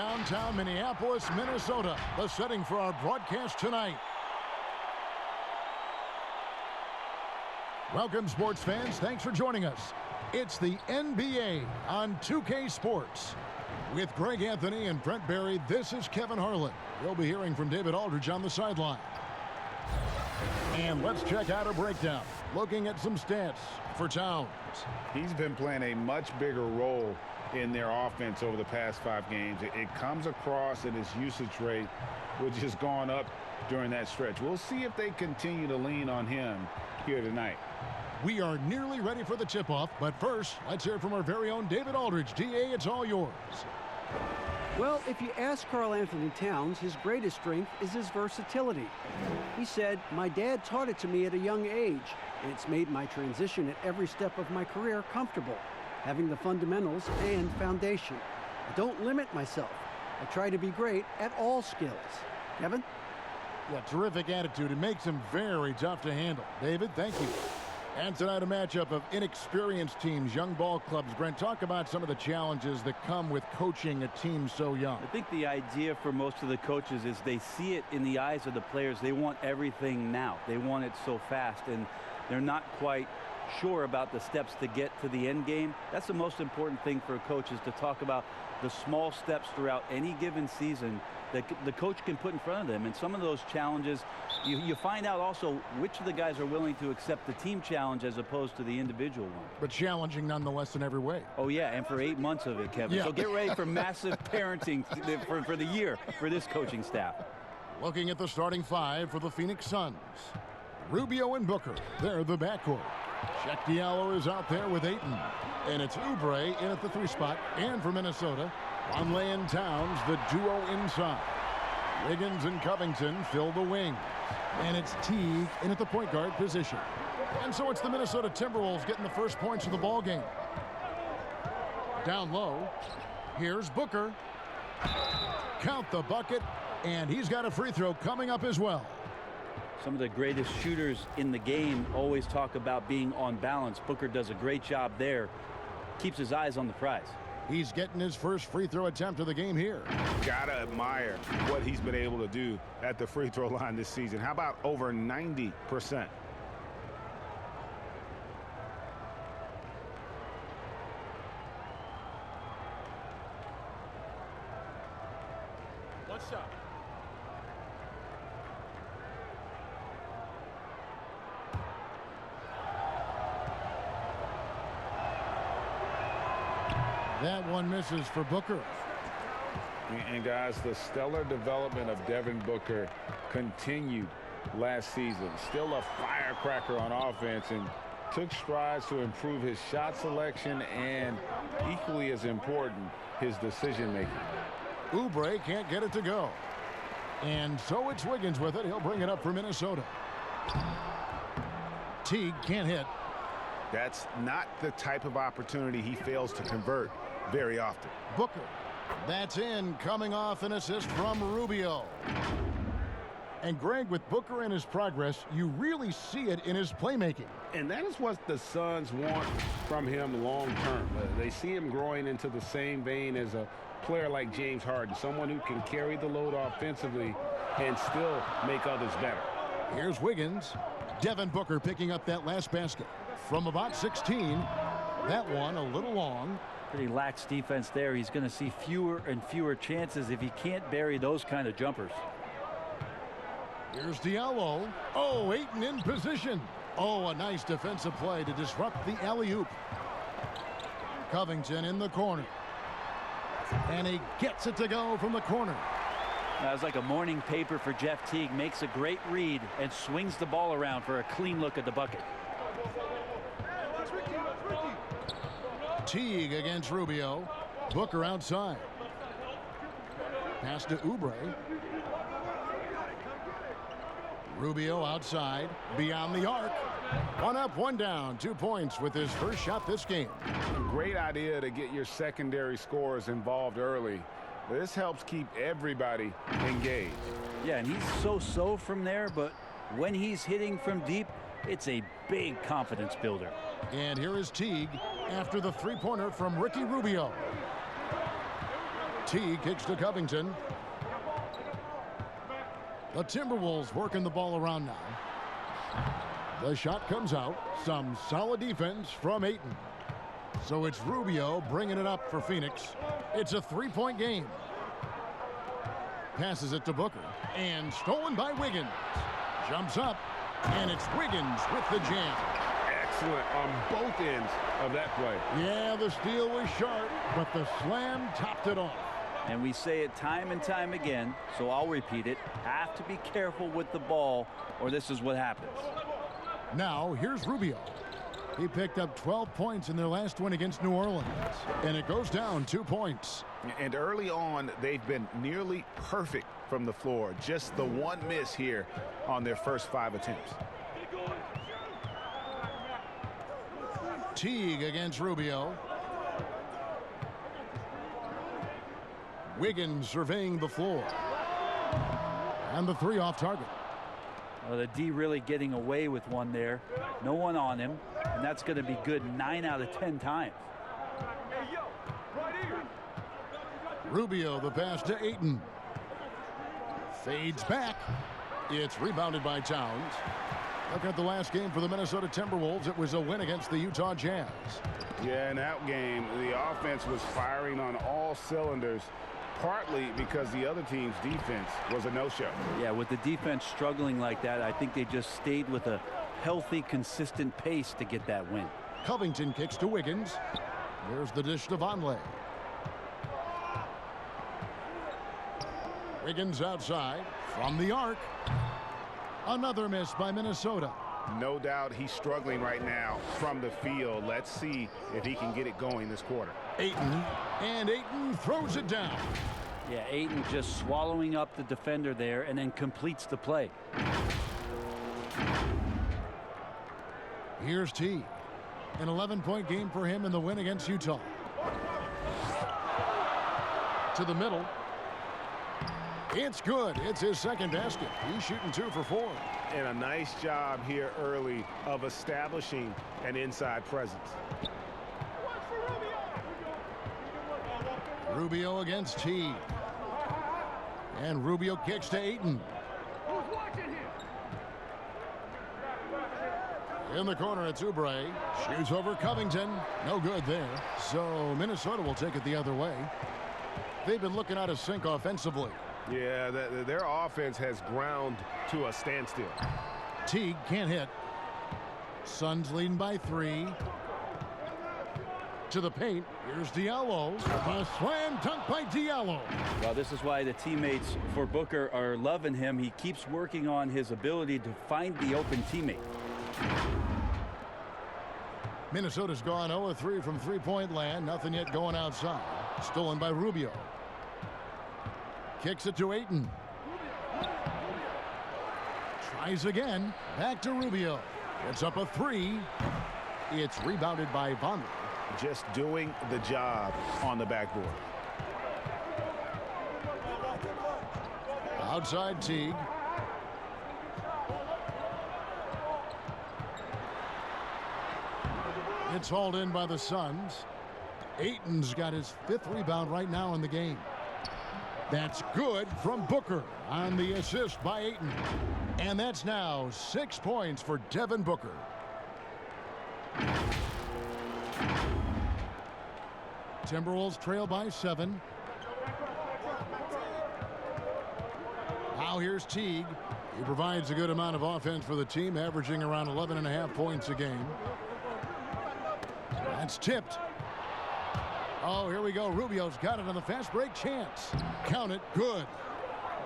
downtown Minneapolis, Minnesota, the setting for our broadcast tonight. Welcome, sports fans. Thanks for joining us. It's the NBA on 2K Sports. With Greg Anthony and Brent Barry, this is Kevin Harlan. We'll be hearing from David Aldridge on the sideline. And let's check out a breakdown, looking at some stats for Towns. He's been playing a much bigger role in their offense over the past 5 games. It comes across in his usage rate, which has gone up during that stretch. We'll see if they continue to lean on him here tonight. We are nearly ready for the tip-off, but first, let's hear from our very own David Aldridge. DA, it's all yours. Well, if you ask Karl Anthony Towns, his greatest strength is his versatility. He said, "My dad taught it to me at a young age, and it's made my transition at every step of my career comfortable, having the fundamentals and foundation. I don't limit myself. I try to be great at all skills." Kevin? Yeah, terrific attitude. It makes him very tough to handle. David, thank you. And tonight, a matchup of inexperienced teams, young ball clubs. Brent, talk about some of the challenges that come with coaching a team so young. I think the idea for most of the coaches is they see it in the eyes of the players. They want everything now. They want it so fast, and they're not quite sure about the steps to get to the end game. That's the most important thing for a coach, is to talk about the small steps throughout any given season that the coach can put in front of them. And some of those challenges, you find out also which of the guys are willing to accept the team challenge as opposed to the individual one. But challenging nonetheless in every way. Oh, yeah, and for 8 months of it, Kevin. Yeah. So get ready for massive parenting for the year for this coaching staff. Looking at the starting 5 for the Phoenix Suns. Rubio and Booker, they're the backcourt. Shaq Diallo is out there with Ayton. And it's Oubre in at the 3 spot. And for Minnesota, Conley and Towns, the duo inside. Wiggins and Covington fill the wings. And it's Teague in at the point guard position. And so it's the Minnesota Timberwolves getting the first points of the ball game. Down low, here's Booker. Count the bucket, and he's got a free throw coming up as well. Some of the greatest shooters in the game always talk about being on balance. Booker does a great job there. Keeps his eyes on the prize. He's getting his first free throw attempt of the game here. Gotta admire what he's been able to do at the free throw line this season. How about over 90%? What's up? That one misses for Booker. And guys, the stellar development of Devin Booker continued last season. Still a firecracker on offense, and took strides to improve his shot selection and, equally as important, his decision making. Oubre can't get it to go. And so it's Wiggins with it. He'll bring it up for Minnesota. Teague can't hit. That's not the type of opportunity he fails to convert very often. Booker. That's in, coming off an assist from Rubio. And Greg, with Booker and his progress, you really see it in his playmaking. And that is what the Suns want from him long term. They see him growing into the same vein as a player like James Harden, someone who can carry the load offensively and still make others better. Here's Wiggins. Devin Booker picking up that last basket from about 16. That one a little long. Pretty lax defense there. He's going to see fewer and fewer chances if he can't bury those kind of jumpers. Here's Diallo. Oh, Ayton in position. Oh, a nice defensive play to disrupt the alley-oop. Covington in the corner. And he gets it to go from the corner. That was like a morning paper for Jeff Teague. Makes a great read and swings the ball around for a clean look at the bucket. Teague against Rubio. Booker outside. Pass to Oubre. Rubio outside, beyond the arc. 1 up, 1 down, 2 points with his first shot this game. Great idea to get your secondary scorers involved early. This helps keep everybody engaged. Yeah, and he's so-so from there, but when he's hitting from deep, it's a big confidence builder. And here is Teague after the three-pointer from Ricky Rubio. T kicks to Covington. The Timberwolves working the ball around now. The shot comes out. Some solid defense from Ayton. So it's Rubio bringing it up for Phoenix. It's a three-point game. Passes it to Booker. And stolen by Wiggins. Jumps up. And it's Wiggins with the jam. Excellent on both ends of that play. Yeah, the steal was sharp, but the slam topped it off. And we say it time and time again, so I'll repeat it. Have to be careful with the ball, or this is what happens. Now, here's Rubio. He picked up 12 points in their last win against New Orleans. And it goes down 2 points. And early on, they've been nearly perfect from the floor. Just the one miss here on their first 5 attempts. Teague against Rubio. Wiggins surveying the floor. And the three off target. The D really getting away with one there. No one on him. And that's going to be good 9 out of 10 times. Rubio, the pass to Ayton. Fades back. It's rebounded by Towns. Look at the last game for the Minnesota Timberwolves. It was a win against the Utah Jazz. Yeah, in that game, the offense was firing on all cylinders, partly because the other team's defense was a no-show. Yeah, with the defense struggling like that, I think they just stayed with a healthy, consistent pace to get that win. Covington kicks to Wiggins. There's the dish to Vonleh. Wiggins outside from the arc. Another miss by Minnesota. No doubt he's struggling right now from the field. Let's see if he can get it going this quarter. Ayton, and Ayton throws it down. Yeah, Ayton just swallowing up the defender there and then completes the play. Here's T. An 11-point game for him in the win against Utah. To the middle. It's good. It's his second basket. He's shooting 2 for 4. And a nice job here early of establishing an inside presence. Rubio against T. And Rubio kicks to Ayton. In the corner, it's Oubre. Shoots over Covington. No good there. So Minnesota will take it the other way. They've been looking out of sync offensively. Yeah, their offense has ground to a standstill. Teague can't hit. Suns leading by 3. To the paint. Here's Diallo. A slam dunk by Diallo. Well, this is why the teammates for Booker are loving him. He keeps working on his ability to find the open teammate. Minnesota's gone 0-3 from three-point land. Nothing yet going outside. Stolen by Rubio. Kicks it to Ayton. Tries again. Back to Rubio. It's up a 3. It's rebounded by Vonleh. Just doing the job on the backboard. Outside Teague. It's hauled in by the Suns. Ayton's got his 5th rebound right now in the game. That's good from Booker on the assist by Ayton. And that's now 6 points for Devin Booker. Timberwolves trail by 7. Now here's Teague. He provides a good amount of offense for the team, averaging around 11.5 points a game. That's tipped. Oh, here we go. Rubio's got it on the fast break chance. Count it. Good.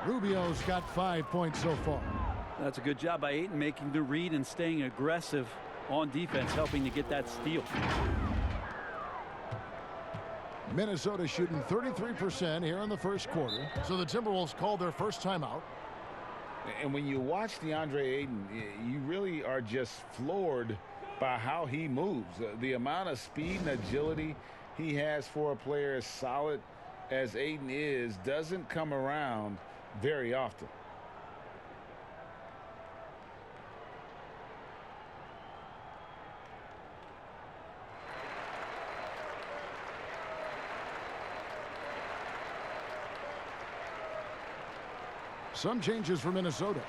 Rubio's got 5 points so far. That's a good job by Ayton making the read and staying aggressive on defense, helping to get that steal. Minnesota shooting 33% here in the first quarter. So the Timberwolves called their first timeout. And when you watch DeAndre Ayton, you really are just floored by how he moves. The amount of speed and agility he has for a player as solid as Ayton is doesn't come around very often. Some changes for Minnesota.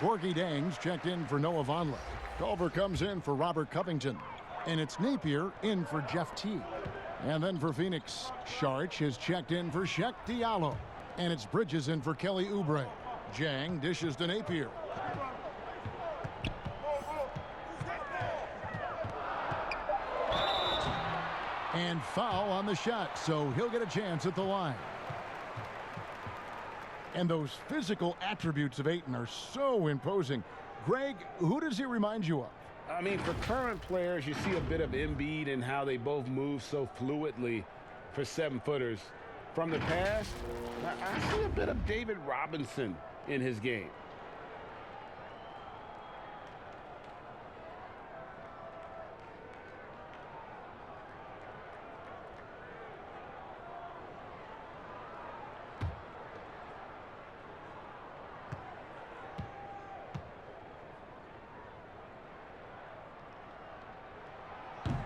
Gorgie Dangs checked in for Noah Vonleh. Culver comes in for Robert Covington. And it's Napier in for Jeff Teague. And then for Phoenix, Sharch has checked in for Shek Diallo. And it's Bridges in for Kelly Oubre. Jang dishes to Napier. And foul on the shot, so he'll get a chance at the line. And those physical attributes of Ayton are so imposing. Greg, who does he remind you of? I mean, for current players, you see a bit of Embiid and how they both move so fluidly for 7-footers. From the past, I see a bit of David Robinson in his game.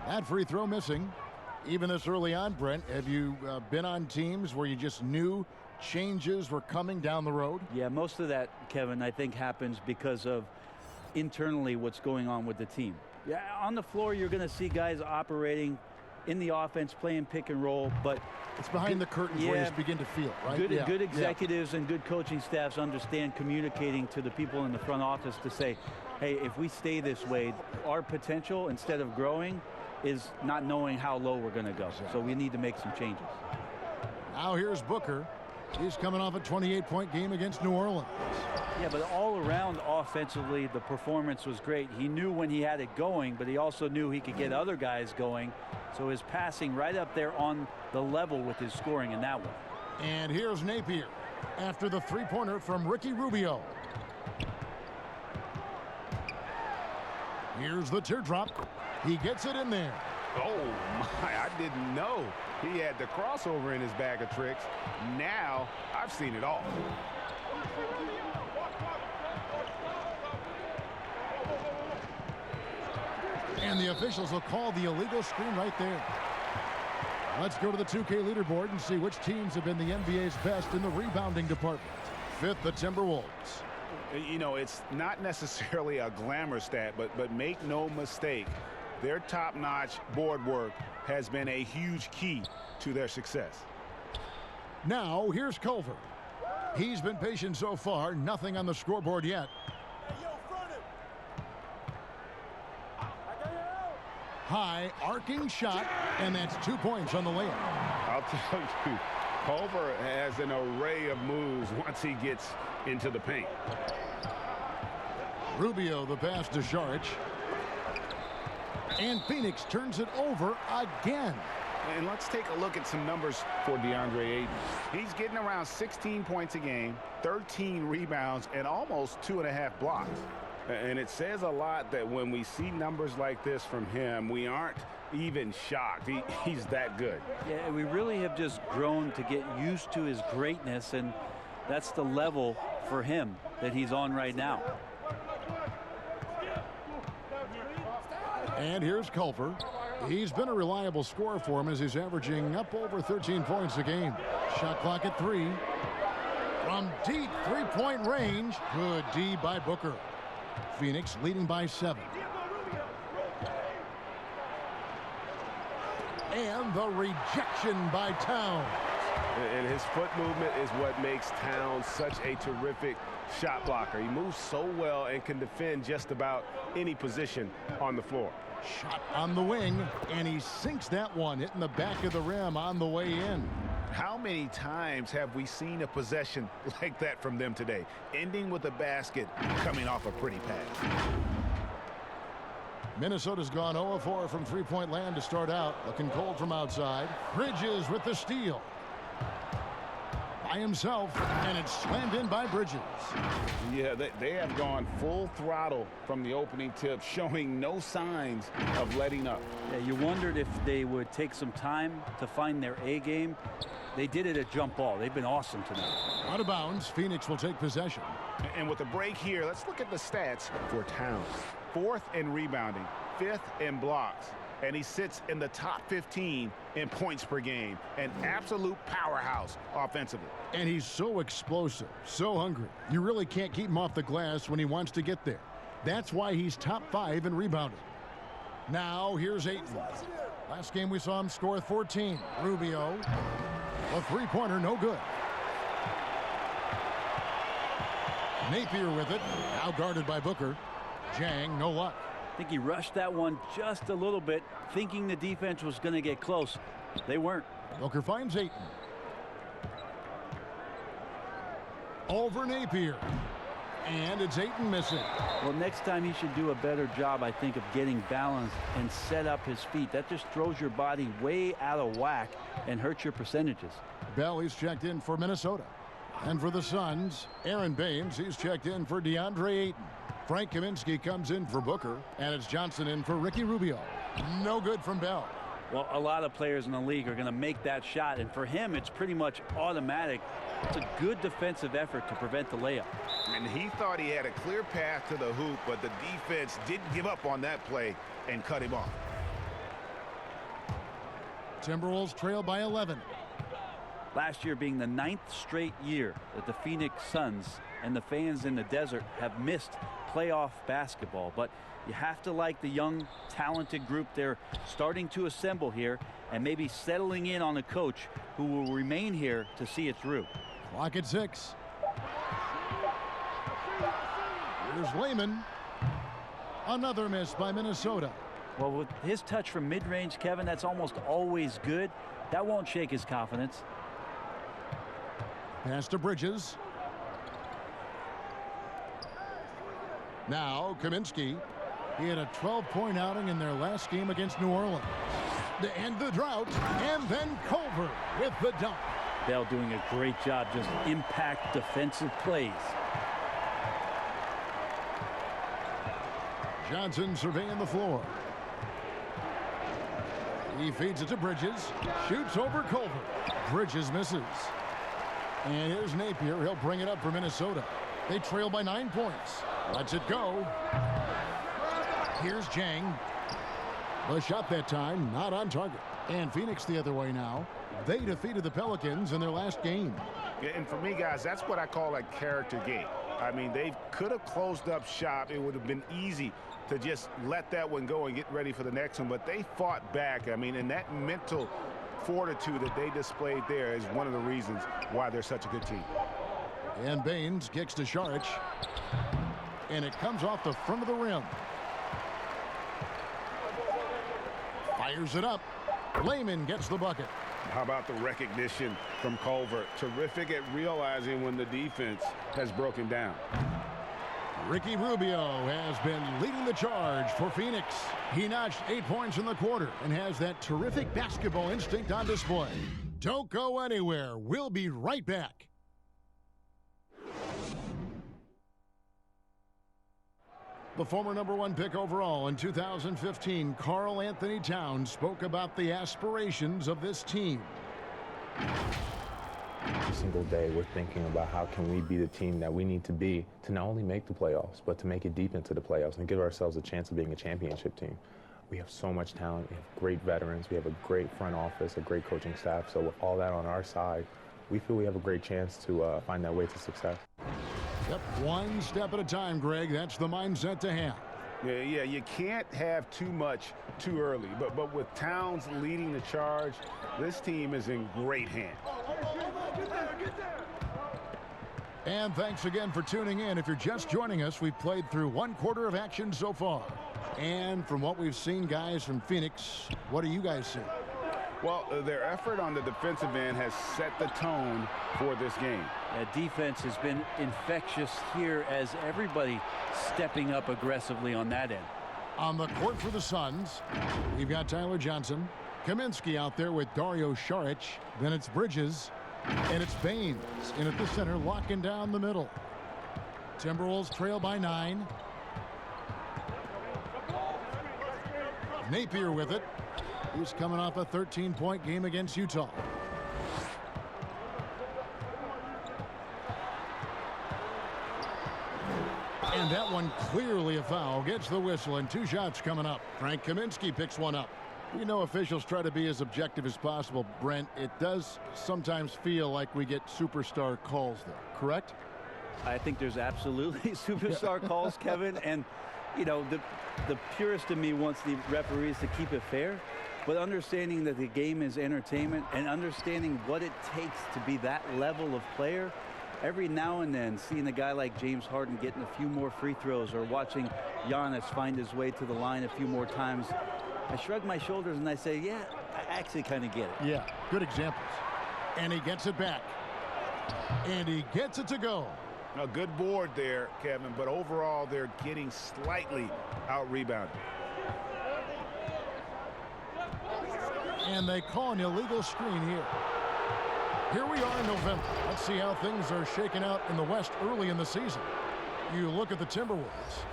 That free throw missing. Even this early on, Brent, have you been on teams where you just knew changes were coming down the road? Yeah, most of that, Kevin, I think happens because of internally what's going on with the team. Yeah, on the floor, you're going to see guys operating in the offense, playing pick and roll, but it's behind the curtains where you just begin to feel, right? Good executives and good coaching staffs understand communicating to the people in the front office to say, hey, if we stay this way, our potential, instead of growing, is not knowing how low we're going to go. So we need to make some changes. Now here's Booker. He's coming off a 28-point game against New Orleans. Yeah, but all around offensively, the performance was great. He knew when he had it going, but he also knew he could get other guys going. So his passing right up there on the level with his scoring in that one. And here's Napier after the three-pointer from Ricky Rubio. Here's the teardrop. He gets it in there. Oh, my, I didn't know he had the crossover in his bag of tricks. Now, I've seen it all. And the officials will call the illegal screen right there. Let's go to the 2K leaderboard and see which teams have been the NBA's best in the rebounding department. Fifth, the Timberwolves. You know, it's not necessarily a glamour stat, but make no mistake, their top-notch board work has been a huge key to their success. Now, here's Culver. He's been patient so far, nothing on the scoreboard yet. High arcing shot, and that's 2 points on the layup. I'll tell you, Culver has an array of moves once he gets into the paint. Rubio the pass to Sharch. And Phoenix turns it over again. And let's take a look at some numbers for DeAndre Ayton. He's getting around 16 points a game, 13 rebounds, and almost 2.5 blocks. And it says a lot that when we see numbers like this from him, we aren't even shocked. He's that good. Yeah, we really have just grown to get used to his greatness, and that's the level for him that he's on right now. And here's Culver. He's been a reliable scorer for him as he's averaging up over 13 points a game. Shot clock at 3. From deep three-point range. Good D by Booker. Phoenix leading by 7. And the rejection by Towns. And his foot movement is what makes Towns such a terrific shot blocker. He moves so well and can defend just about any position on the floor. Shot on the wing, and he sinks that one, hitting the back of the rim on the way in. How many times have we seen a possession like that from them today, ending with a basket coming off a pretty pass? Minnesota's gone 0-4 from three-point land to start out. Looking cold from outside. Bridges with the steal. By himself, and it's slammed in by Bridges. Yeah, they have gone full throttle from the opening tip, showing no signs of letting up. Yeah, you wondered if they would take some time to find their A game. They did it at jump ball. They've been awesome tonight. Out of bounds, Phoenix will take possession. And with the break here, let's look at the stats for Towns. 4th in rebounding, 5th in blocks. and he sits in the top 15 in points per game. An absolute powerhouse offensively. And he's so explosive, so hungry. You really can't keep him off the glass when he wants to get there. That's why he's top 5 in rebounding. Now, here's Ayton. Last game we saw him score 14. Rubio, a three-pointer, no good. Napier with it, now guarded by Booker. Jang, no luck. I think he rushed that one just a little bit, thinking the defense was going to get close. They weren't. Booker finds Ayton. Over Napier. And it's Ayton missing. Well, next time he should do a better job, I think, of getting balanced and set up his feet. That just throws your body way out of whack and hurts your percentages. Bell, he's checked in for Minnesota. And for the Suns, Aaron Baines, he's checked in for DeAndre Ayton. Frank Kaminsky comes in for Booker, and it's Johnson in for Ricky Rubio. No good from Bell. Well, a lot of players in the league are going to make that shot, and for him, it's pretty much automatic. It's a good defensive effort to prevent the layup. And he thought he had a clear path to the hoop, but the defense didn't give up on that play and cut him off. Timberwolves trail by 11. Last year being the 9th straight year that the Phoenix Suns and the fans in the desert have missed playoff basketball. But you have to like the young, talented group they're starting to assemble here and maybe settling in on a coach who will remain here to see it through. Clock at 6. Here's Layman. Another miss by Minnesota. Well, with his touch from mid-range, Kevin, that's almost always good. That won't shake his confidence. Pass to Bridges. Now Kaminsky. He had a 12-point outing in their last game against New Orleans. To end the drought, and then Culver with the dunk. Bell doing a great job, just impact defensive plays. Johnson surveying the floor. He feeds it to Bridges. Shoots over Culver. Bridges misses. And here's Napier. He'll bring it up for Minnesota. They trail by 9 points. Lets it go. Here's Jang. The shot that time, not on target. And Phoenix the other way now. They defeated the Pelicans in their last game. Yeah, and for me, guys, that's what I call a character game. I mean, they could have closed up shop. It would have been easy to just let that one go and get ready for the next one. But they fought back. I mean, and that mental fortitude that they displayed there is one of the reasons why they're such a good team. And Baines kicks to Saric. And it comes off the front of the rim. Fires it up. Layman gets the bucket. How about the recognition from Culver? Terrific at realizing when the defense has broken down. Ricky Rubio has been leading the charge for Phoenix. He notched 8 points in the quarter and has that terrific basketball instinct on display. Don't go anywhere. We'll be right back. The former #1 pick overall in 2015, Karl Anthony Towns, spoke about the aspirations of this team. Every single day we're thinking about how can we be the team that we need to be to not only make the playoffs, but to make it deep into the playoffs and give ourselves a chance of being a championship team. We have so much talent. We have great veterans. We have a great front office, a great coaching staff. So with all that on our side, we feel we have a great chance to find that way to success. Yep, one step at a time, Greg. That's the mindset to have. Yeah, you can't have too much too early. But with Towns leading the charge, this team is in great hands. And thanks again for tuning in. If you're just joining us, we've played through 1/4 of action so far. And from what we've seen, guys, from Phoenix, what do you guys see? Well, their effort on the defensive end has set the tone for this game. Defense has been infectious here as everybody stepping up aggressively on that end. On the court for the Suns, we've got Tyler Johnson. Kaminsky out there with Dario Saric. Then it's Bridges. And it's Baines in at the center, locking down the middle. Timberwolves trail by 9. Napier with it. He's coming off a 13-point game against Utah. And that one clearly a foul. Gets the whistle, and 2 shots coming up. Frank Kaminsky picks one up. You know, officials try to be as objective as possible, Brent. It does sometimes feel like we get superstar calls there, correct? I think there's absolutely superstar calls, Kevin. And, you know, the purist in me wants the referees to keep it fair. But understanding that the game is entertainment and understanding what it takes to be that level of player, every now and then seeing a guy like James Harden getting a few more free throws or watching Giannis find his way to the line a few more times, I shrug my shoulders and I say, yeah, I actually kind of get it. Yeah, good examples. And he gets it back. And he gets it to go. A good board there, Kevin, but overall they're getting slightly out-rebounded. And they call an illegal screen here. Here we are in November. Let's see how things are shaking out in the West early in the season. You look at the Timberwolves,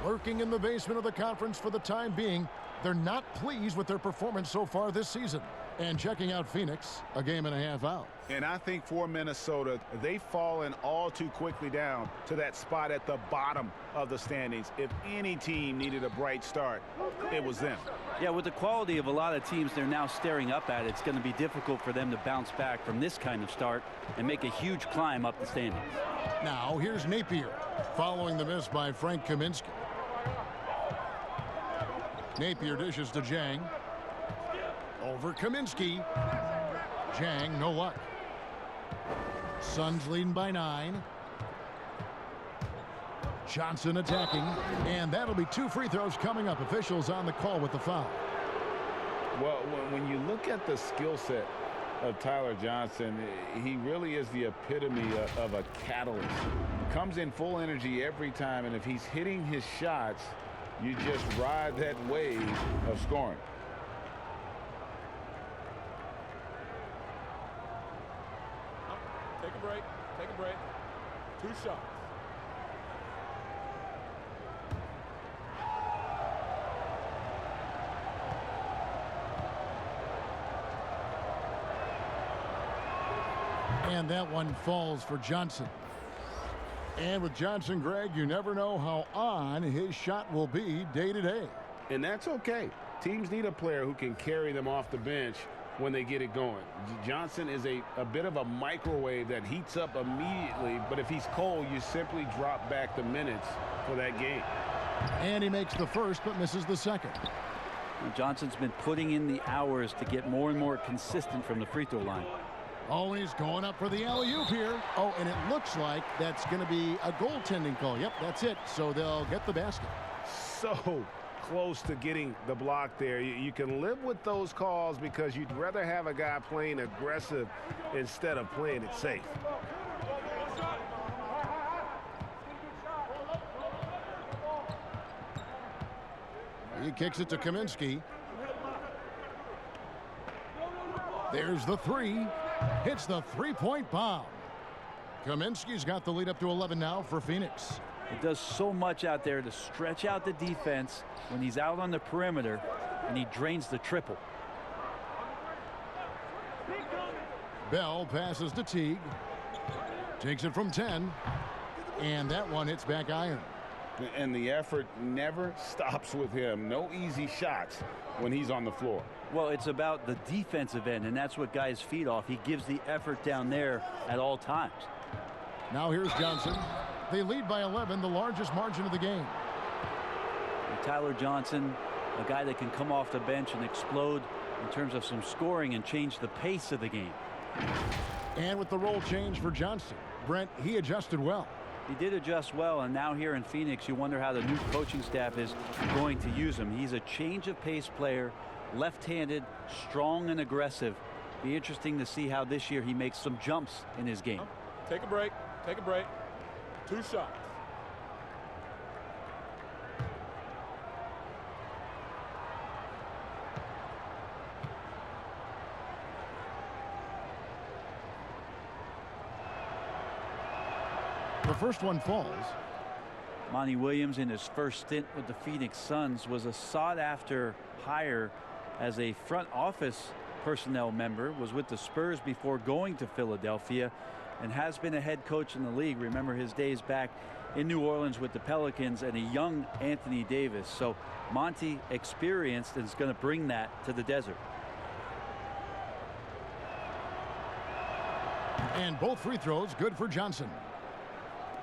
lurking in the basement of the conference for the time being. They're not pleased with their performance so far this season. And checking out Phoenix, a game and a half out. And I think for Minnesota, they've fallen all too quickly down to that spot at the bottom of the standings. If any team needed a bright start, it was them. Yeah, with the quality of a lot of teams they're now staring up at, it's going to be difficult for them to bounce back from this kind of start and make a huge climb up the standings. Now, here's Napier, following the miss by Frank Kaminsky. Napier dishes to Jang. Over Kaminsky. Jang, no luck. Suns leading by 9. Johnson attacking, and that'll be 2 free throws coming up. Officials on the call with the foul. Well, when you look at the skill set of Tyler Johnson, he really is the epitome of a catalyst. Comes in full energy every time, and if he's hitting his shots, you just ride that wave of scoring. Take a break. Take a break. 2 shots. And that one falls for Johnson. And with Johnson, Greg, you never know how on his shot will be day to day. And that's okay. Teams need a player who can carry them off the bench when they get it going. Johnson is a bit of a microwave that heats up immediately, but if he's cold, you simply drop back the minutes for that game. And he makes the first but misses the second. Johnson's been putting in the hours to get more and more consistent from the free throw line. Oh, he's going up for the alley-oop here. Oh, and it looks like that's going to be a goaltending call. Yep, that's it. So they'll get the basket. So close to getting the block there. You can live with those calls because you'd rather have a guy playing aggressive instead of playing it safe. He kicks it to Kaminsky. There's the 3. Hits the 3-point bomb. Kaminsky's got the lead up to 11 now for Phoenix. It does so much out there to stretch out the defense when he's out on the perimeter, and he drains the triple. Bell passes to Teague. Takes it from 10. And that one hits back iron. And the effort never stops with him. No easy shots when he's on the floor. Well, it's about the defensive end, and that's what guys feed off. He gives the effort down there at all times. Now here's Johnson. They lead by 11, the largest margin of the game. And Tyler Johnson, a guy that can come off the bench and explode in terms of some scoring and change the pace of the game. And with the role change for Johnson, Brent, he adjusted well. He did adjust well, and now here in Phoenix, you wonder how the new coaching staff is going to use him. He's a change of pace player, left-handed, strong and aggressive. Be interesting to see how this year he makes some jumps in his game. Take a break. Take a break. 2 shots. The first one falls. Monty Williams, in his first stint with the Phoenix Suns, was a sought-after hire as a front office personnel member, was with the Spurs before going to Philadelphia, and has been a head coach in the league. Remember his days back in New Orleans with the Pelicans and a young Anthony Davis. So Monty, experienced, and is going to bring that to the desert. And both free throws good for Johnson.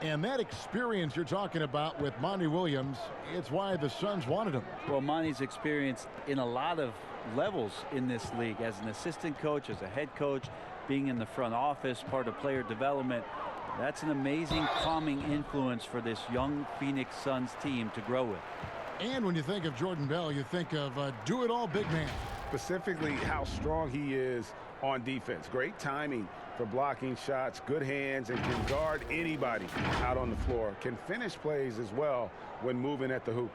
And that experience you're talking about with Monty Williams, it's why the Suns wanted him. Well, Monty's experienced in a lot of levels in this league, as an assistant coach, as a head coach, being in the front office, part of player development. That's an amazing calming influence for this young Phoenix Suns team to grow with. And when you think of Jordan Bell, you think of a do-it-all big man. Specifically how strong he is on defense. Great timing for blocking shots, good hands, and can guard anybody out on the floor. Can finish plays as well when moving at the hoop.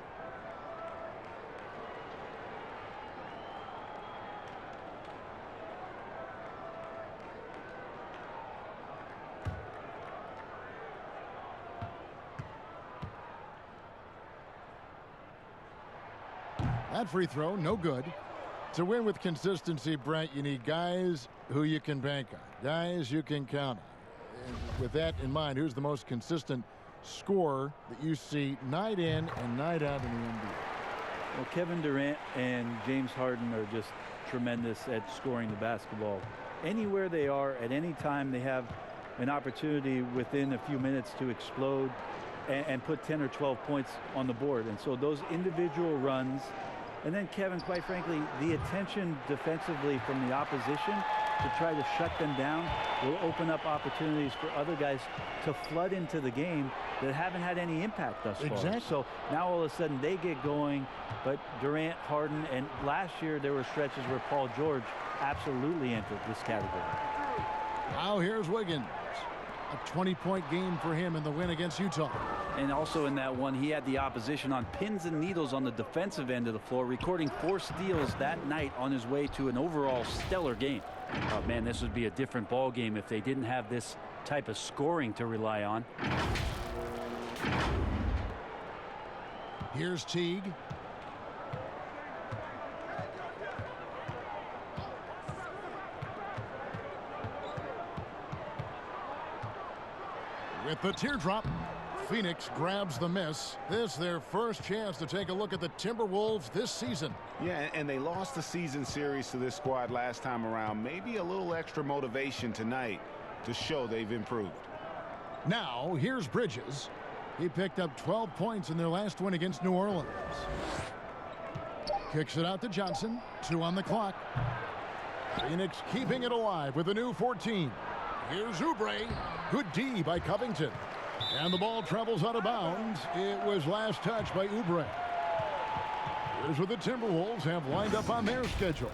That free throw, no good. To win with consistency, Brent, you need guys who you can bank on, guys you can count on. And with that in mind, who's the most consistent scorer that you see night in and night out in the NBA? Well, Kevin Durant and James Harden are just tremendous at scoring the basketball. Anywhere they are, at any time, they have an opportunity within a few minutes to explode and put 10 or 12 points on the board. And so those individual runs, and then Kevin, quite frankly, the attention defensively from the opposition to try to shut them down will open up opportunities for other guys to flood into the game that haven't had any impact thus far. Exactly. So now all of a sudden they get going, but Durant, Harden, and last year there were stretches where Paul George absolutely entered this category. Now here's Wiggins. A 20-point game for him in the win against Utah. And also in that one, he had the opposition on pins and needles on the defensive end of the floor, recording 4 steals that night on his way to an overall stellar game. Oh, man, this would be a different ball game if they didn't have this type of scoring to rely on. Here's Teague. With the teardrop, Phoenix grabs the miss. This their first chance to take a look at the Timberwolves this season. Yeah, and they lost the season series to this squad last time around. Maybe a little extra motivation tonight to show they've improved. Now, here's Bridges. He picked up 12 points in their last win against New Orleans. Kicks it out to Johnson. 2 on the clock. Phoenix keeping it alive with a new 14. Here's Oubre. Good D by Covington. And the ball travels out of bounds. It was last touched by Oubre. Here's what the Timberwolves have lined up on their schedule.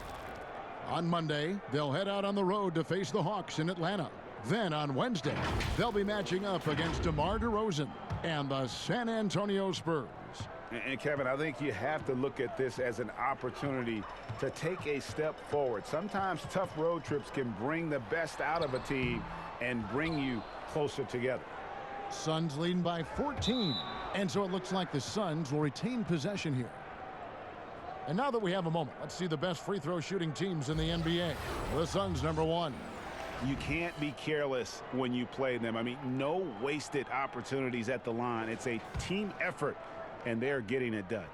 On Monday, they'll head out on the road to face the Hawks in Atlanta. Then on Wednesday, they'll be matching up against DeMar DeRozan and the San Antonio Spurs. And Kevin, I think you have to look at this as an opportunity to take a step forward. Sometimes tough road trips can bring the best out of a team and bring you closer together. Suns leading by 14. And so it looks like the Suns will retain possession here. And now that we have a moment, let's see the best free throw shooting teams in the NBA. The Suns, number 1. You can't be careless when you play them. I mean, no wasted opportunities at the line. It's a team effort, and they're getting it done.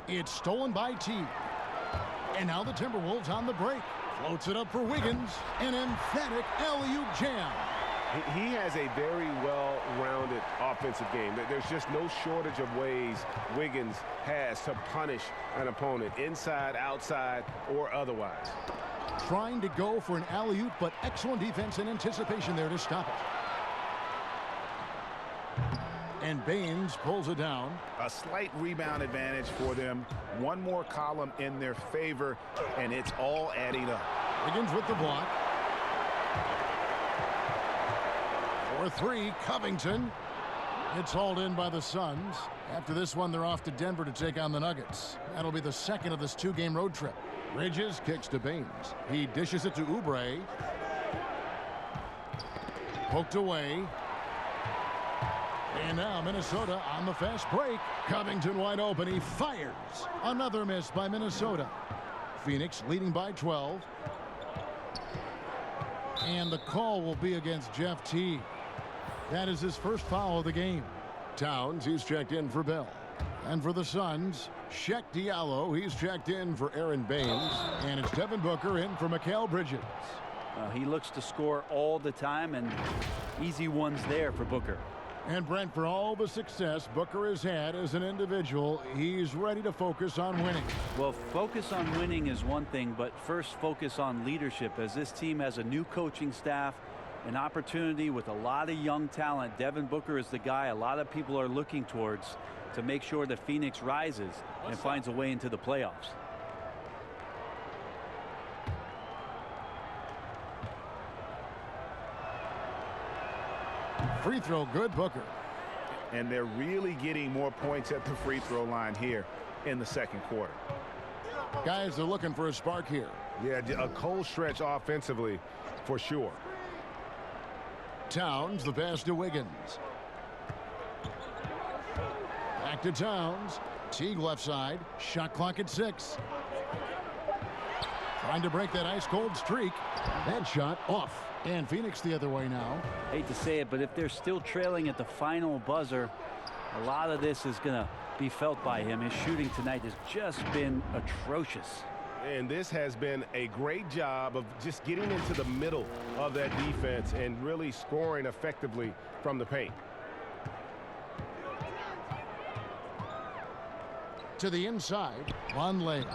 It's stolen by Teague. And now the Timberwolves on the break. Floats it up for Wiggins. An emphatic alley-oop jam. He has a very well-rounded offensive game. There's just no shortage of ways Wiggins has to punish an opponent, inside, outside, or otherwise. Trying to go for an alley-oop, but excellent defense and anticipation there to stop it. And Baines pulls it down. A slight rebound advantage for them. One more column in their favor, and it's all adding up. Wiggins with the block. For 3, Covington. It's hauled in by the Suns. After this one, they're off to Denver to take on the Nuggets. That'll be the second of this 2-game road trip. Bridges kicks to Baines. He dishes it to Oubre. Poked away. And now Minnesota on the fast break. Covington wide open. He fires. Another miss by Minnesota. Phoenix leading by 12. And the call will be against Jeff Teague. That is his first foul of the game. Towns, he's checked in for Bell. And for the Suns, Shek Diallo, he's checked in for Aaron Baines. And it's Devin Booker in for Mikal Bridges. He looks to score all the time, and easy ones there for Booker. And Brent, for all the success Booker has had as an individual, he's ready to focus on winning. Well, focus on winning is one thing, but first focus on leadership, as this team has a new coaching staff, an opportunity with a lot of young talent. Devin Booker is the guy a lot of people are looking towards to make sure that Phoenix rises and finds a way into the playoffs. Free throw good, Booker. And they're really getting more points at the free throw line here in the second quarter. Guys are looking for a spark here. Yeah, a cold stretch offensively for sure. Towns, the pass to Wiggins. Back to Towns. Teague left side. Shot clock at 6. Trying to break that ice-cold streak. That shot off. And Phoenix the other way now. Hate to say it, but if they're still trailing at the final buzzer, a lot of this is going to be felt by him. His shooting tonight has just been atrocious. And this has been a great job of just getting into the middle of that defense and really scoring effectively from the paint. To the inside, Vonleh.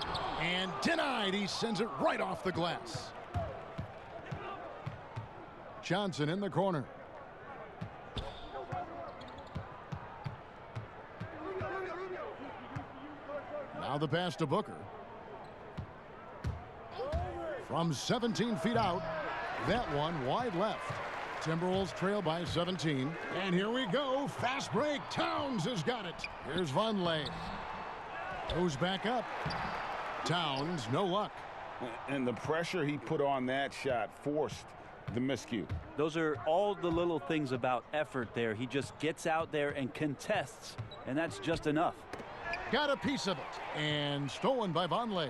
And denied. He sends it right off the glass. Johnson in the corner. Now the pass to Booker. From 17 feet out, that one wide left. Timberwolves trail by 17. And here we go. Fast break. Towns has got it. Here's Vonleh. Goes back up. Towns, no luck. And the pressure he put on that shot forced the miscue. Those are all the little things about effort there. He just gets out there and contests, and that's just enough. Got a piece of it. And stolen by Vonleh.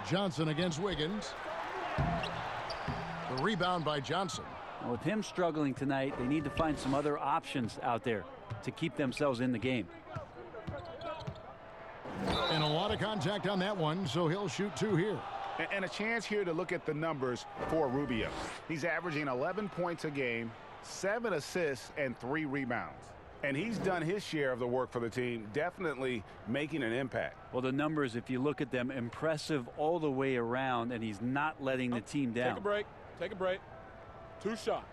Johnson against Wiggins. The rebound by Johnson. With him struggling tonight, they need to find some other options out there to keep themselves in the game. And a lot of contact on that one, so he'll shoot 2 here. And a chance here to look at the numbers for Rubio. He's averaging 11 points a game, 7 assists, and 3 rebounds. And he's done his share of the work for the team, definitely making an impact. Well, the numbers, if you look at them, impressive all the way around, and he's not letting the team down. Take a break. Take a break. 2 shots.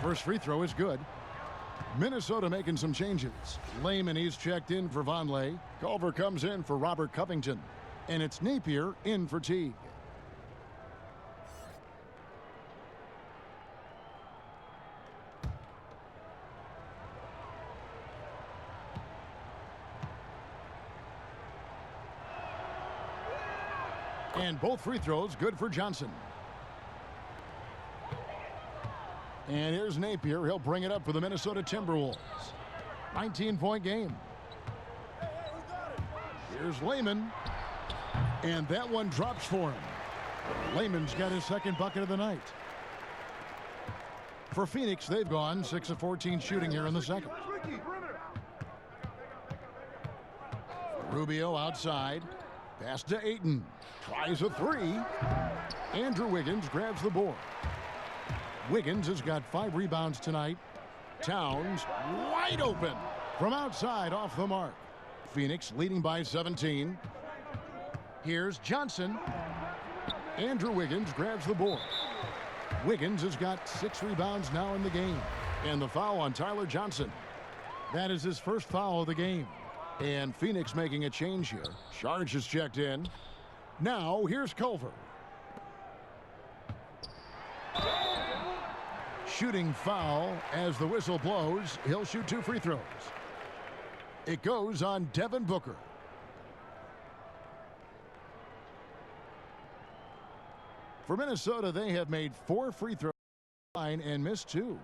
First free throw is good. Minnesota making some changes. Layman, he's checked in for Vonleh. Culver comes in for Robert Covington. And it's Napier in for Teague. And both free throws good for Johnson. And here's Napier. He'll bring it up for the Minnesota Timberwolves. 19-point game. Here's Layman. And that one drops for him. Layman's got his second bucket of the night. For Phoenix, they've gone 6 of 14 shooting here in the second. Rubio outside. Pass to Ayton. Tries a 3. Andrew Wiggins grabs the board. Wiggins has got 5 rebounds tonight. Towns wide open from outside off the mark. Phoenix leading by 17. Here's Johnson. Andrew Wiggins grabs the board. Wiggins has got 6 rebounds now in the game. And the foul on Tyler Johnson. That is his first foul of the game. And Phoenix making a change here. Sharge is checked in. Now here's Culver. Shooting foul as the whistle blows. He'll shoot 2 free throws. It goes on Devin Booker. For Minnesota, they have made 4 free throws. line and missed 2.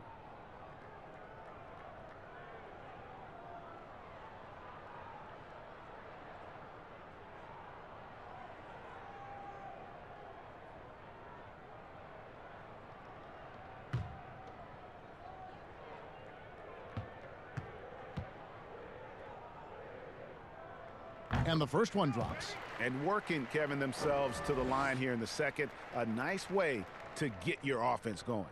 And the first one drops. And working, Kevin, themselves to the line here in the second. A nice way to get your offense going.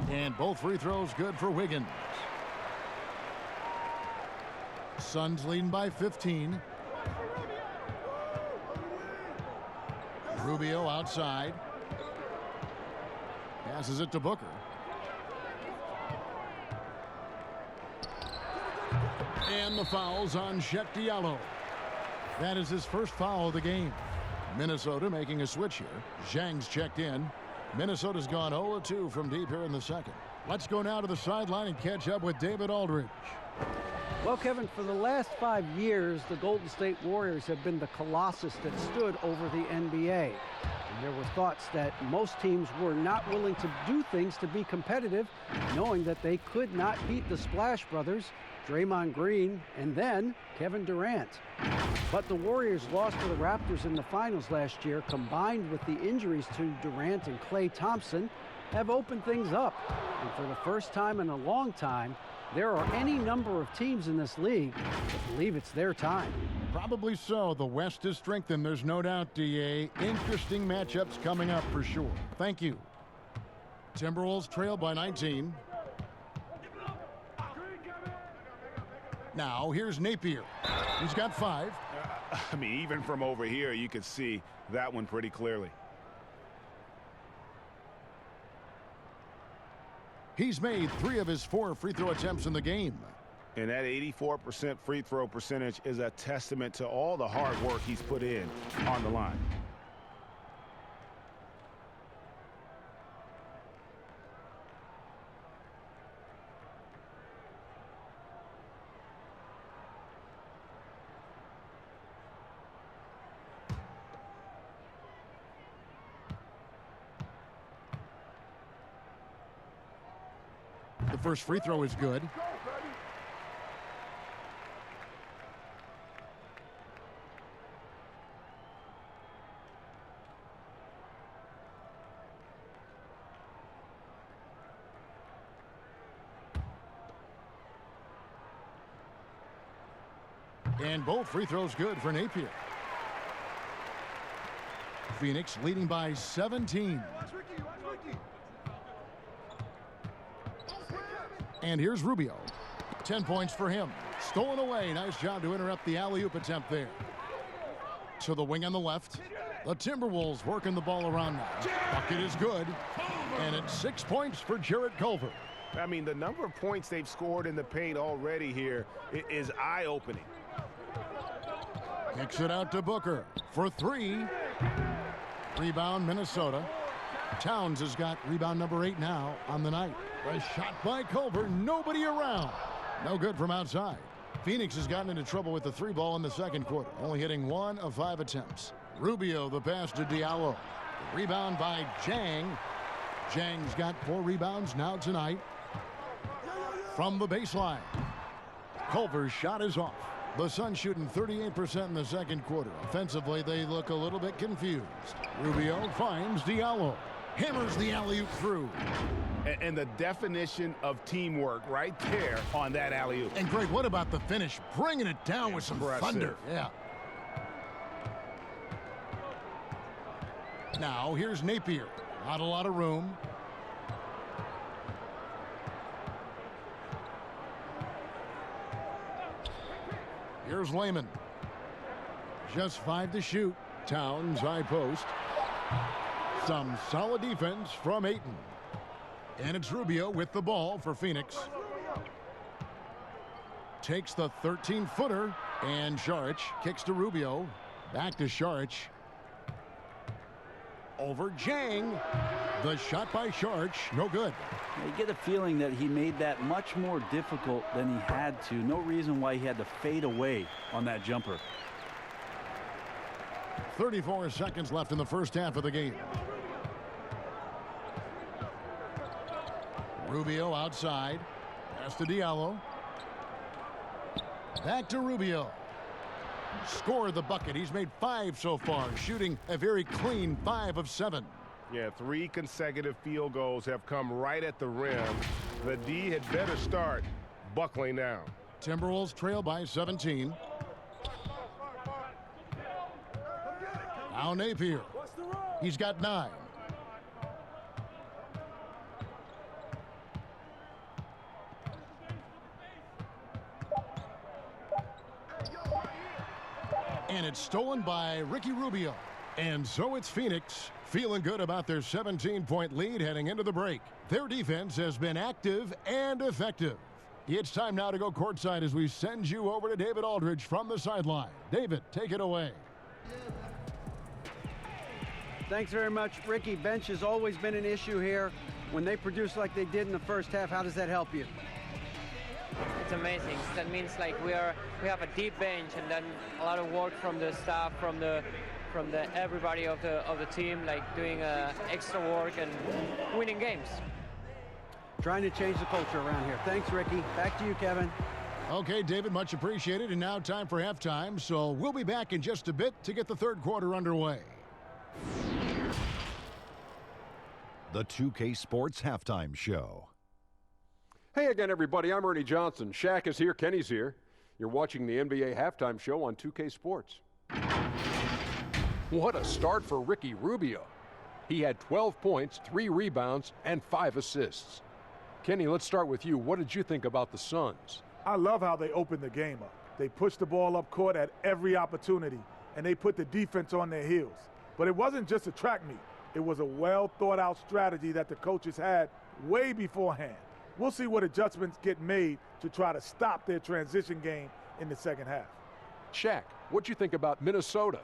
And both free throws good for Wiggins. Suns leading by 15. Rubio outside. Passes it to Booker. And the foul's on Diallo. That is his first foul of the game. Minnesota making a switch here. Zhang's checked in. Minnesota's gone 0-2 from deep here in the second. Let's go now to the sideline and catch up with David Aldridge. Well, Kevin, for the last 5 years, the Golden State Warriors have been the colossus that stood over the NBA. And there were thoughts that most teams were not willing to do things to be competitive, knowing that they could not beat the Splash Brothers, Draymond Green, and then Kevin Durant. But the Warriors lost to the Raptors in the finals last year, combined with the injuries to Durant and Klay Thompson, have opened things up. And for the first time in a long time, there are any number of teams in this league that believe it's their time. Probably so. The West is strengthened. There's no doubt, DA. Interesting matchups coming up for sure. Thank you. Timberwolves trail by 19. Now here's Napier. He's got 5. I mean, even from over here, you could see that one pretty clearly. He's made 3 of his 4 free throw attempts in the game. And that 84% free throw percentage is a testament to all the hard work he's put in on the line. The first free throw is good. And both free throws good for Napier. Phoenix leading by 17. And here's Rubio. 10 points for him. Stolen away. Nice job to interrupt the alley-oop attempt there. To the wing on the left. The Timberwolves working the ball around now. Bucket is good. And it's 6 points for Jarrett Culver. I mean, the number of points they've scored in the paint already here is eye-opening. Kicks it out to Booker for 3. Rebound, Minnesota. Towns has got rebound number 8 now on the night. A shot by Culver, nobody around. No good from outside. Phoenix has gotten into trouble with the 3 ball in the second quarter, only hitting 1 of 5 attempts. Rubio, the pass to Diallo. Rebound by Zhang. Zhang's got 4 rebounds now tonight. From the baseline. Culver's shot is off. The Suns shooting 38% in the second quarter. Offensively, they look a little bit confused. Rubio finds Diallo. Hammers the alley-oop through. And the definition of teamwork right there on that alley-oop. And Greg, what about the finish? Bringing it down with some thunder. Yeah. Now, here's Napier. Not a lot of room. Here's Layman. Just 5 to shoot. Towns high post. Some solid defense from Ayton. And it's Rubio with the ball for Phoenix. Takes the 13-footer. And Šarić kicks to Rubio. Back to Šarić. Over Zhang. The shot by Sharch, no good. You get a feeling that he made that much more difficult than he had to. No reason why he had to fade away on that jumper. 34 seconds left in the first half of the game. Rubio outside. Pass to Diallo. Back to Rubio. Scored the bucket. He's made 5 so far, shooting a very clean 5 of 7. Yeah, 3 consecutive field goals have come right at the rim. The D had better start buckling down. Timberwolves trail by 17. Now Napier. He's got 9. And it's stolen by Ricky Rubio. And so it's Phoenix feeling good about their 17-point lead heading into the break. Their defense has been active and effective. It's time now to go courtside as we send you over to David Aldridge from the sideline. David, take it away. Thanks very much, Ricky. Bench has always been an issue here. When they produce like they did in the first half, how does that help you? It's amazing. That means like we have a deep bench, and then a lot of work from the staff, from the everybody of the team, like doing extra work and winning games. Trying to change the culture around here. Thanks, Ricky. Back to you, Kevin. Okay, David, much appreciated. And now time for halftime. So we'll be back in just a bit to get the third quarter underway. The 2K Sports Halftime Show. Hey again, everybody. I'm Ernie Johnson. Shaq is here. Kenny's here. You're watching the NBA Halftime Show on 2K Sports. What a start for Ricky Rubio. He had 12 points, 3 rebounds, and 5 assists. Kenny, let's start with you. What did you think about the Suns? I love how they opened the game up. They pushed the ball up court at every opportunity, and they put the defense on their heels. But it wasn't just a track meet. It was a well-thought-out strategy that the coaches had way beforehand. We'll see what adjustments get made to try to stop their transition game in the second half. Shaq, what'd you think about Minnesota?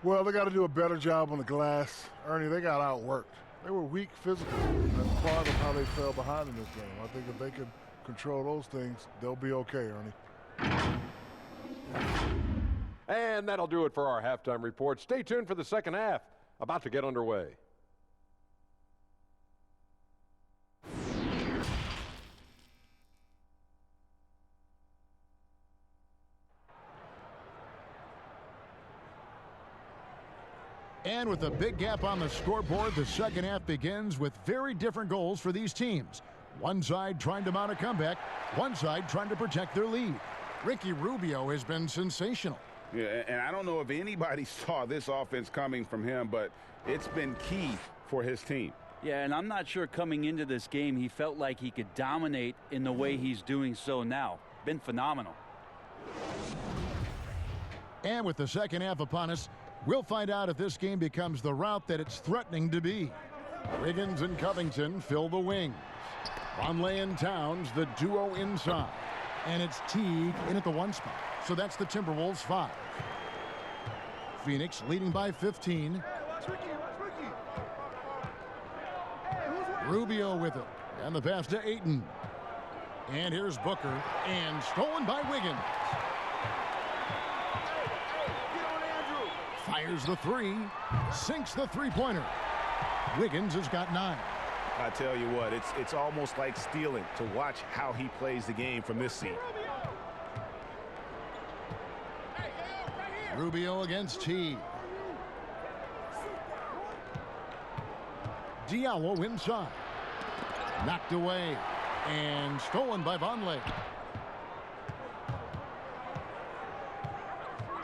Well, they got to do a better job on the glass. Ernie, they got outworked. They were weak physically. That's part of how they fell behind in this game. I think if they can control those things, they'll be okay, Ernie. And that'll do it for our halftime report. Stay tuned for the second half. About to get underway. And with a big gap on the scoreboard, the second half begins with very different goals for these teams. One side trying to mount a comeback, one side trying to protect their lead. Ricky Rubio has been sensational. Yeah, and I don't know if anybody saw this offense coming from him, but it's been key for his team. Yeah, and I'm not sure coming into this game he felt like he could dominate in the way he's doing so now. Been phenomenal. And with the second half upon us, we'll find out if this game becomes the route that it's threatening to be. Wiggins and Covington fill the wings. Vonleh and Towns, the duo inside. And it's Teague in at the 1 spot. So that's the Timberwolves 5. Phoenix leading by 15. Rubio with it. And the pass to Ayton. And here's Booker. And stolen by Wiggins. Fires the 3. Sinks the three-pointer. Wiggins has got 9. I tell you what, it's almost like stealing to watch how he plays the game from this seat. Rubio against Teague. Diallo inside. Knocked away. And stolen by Vonleh.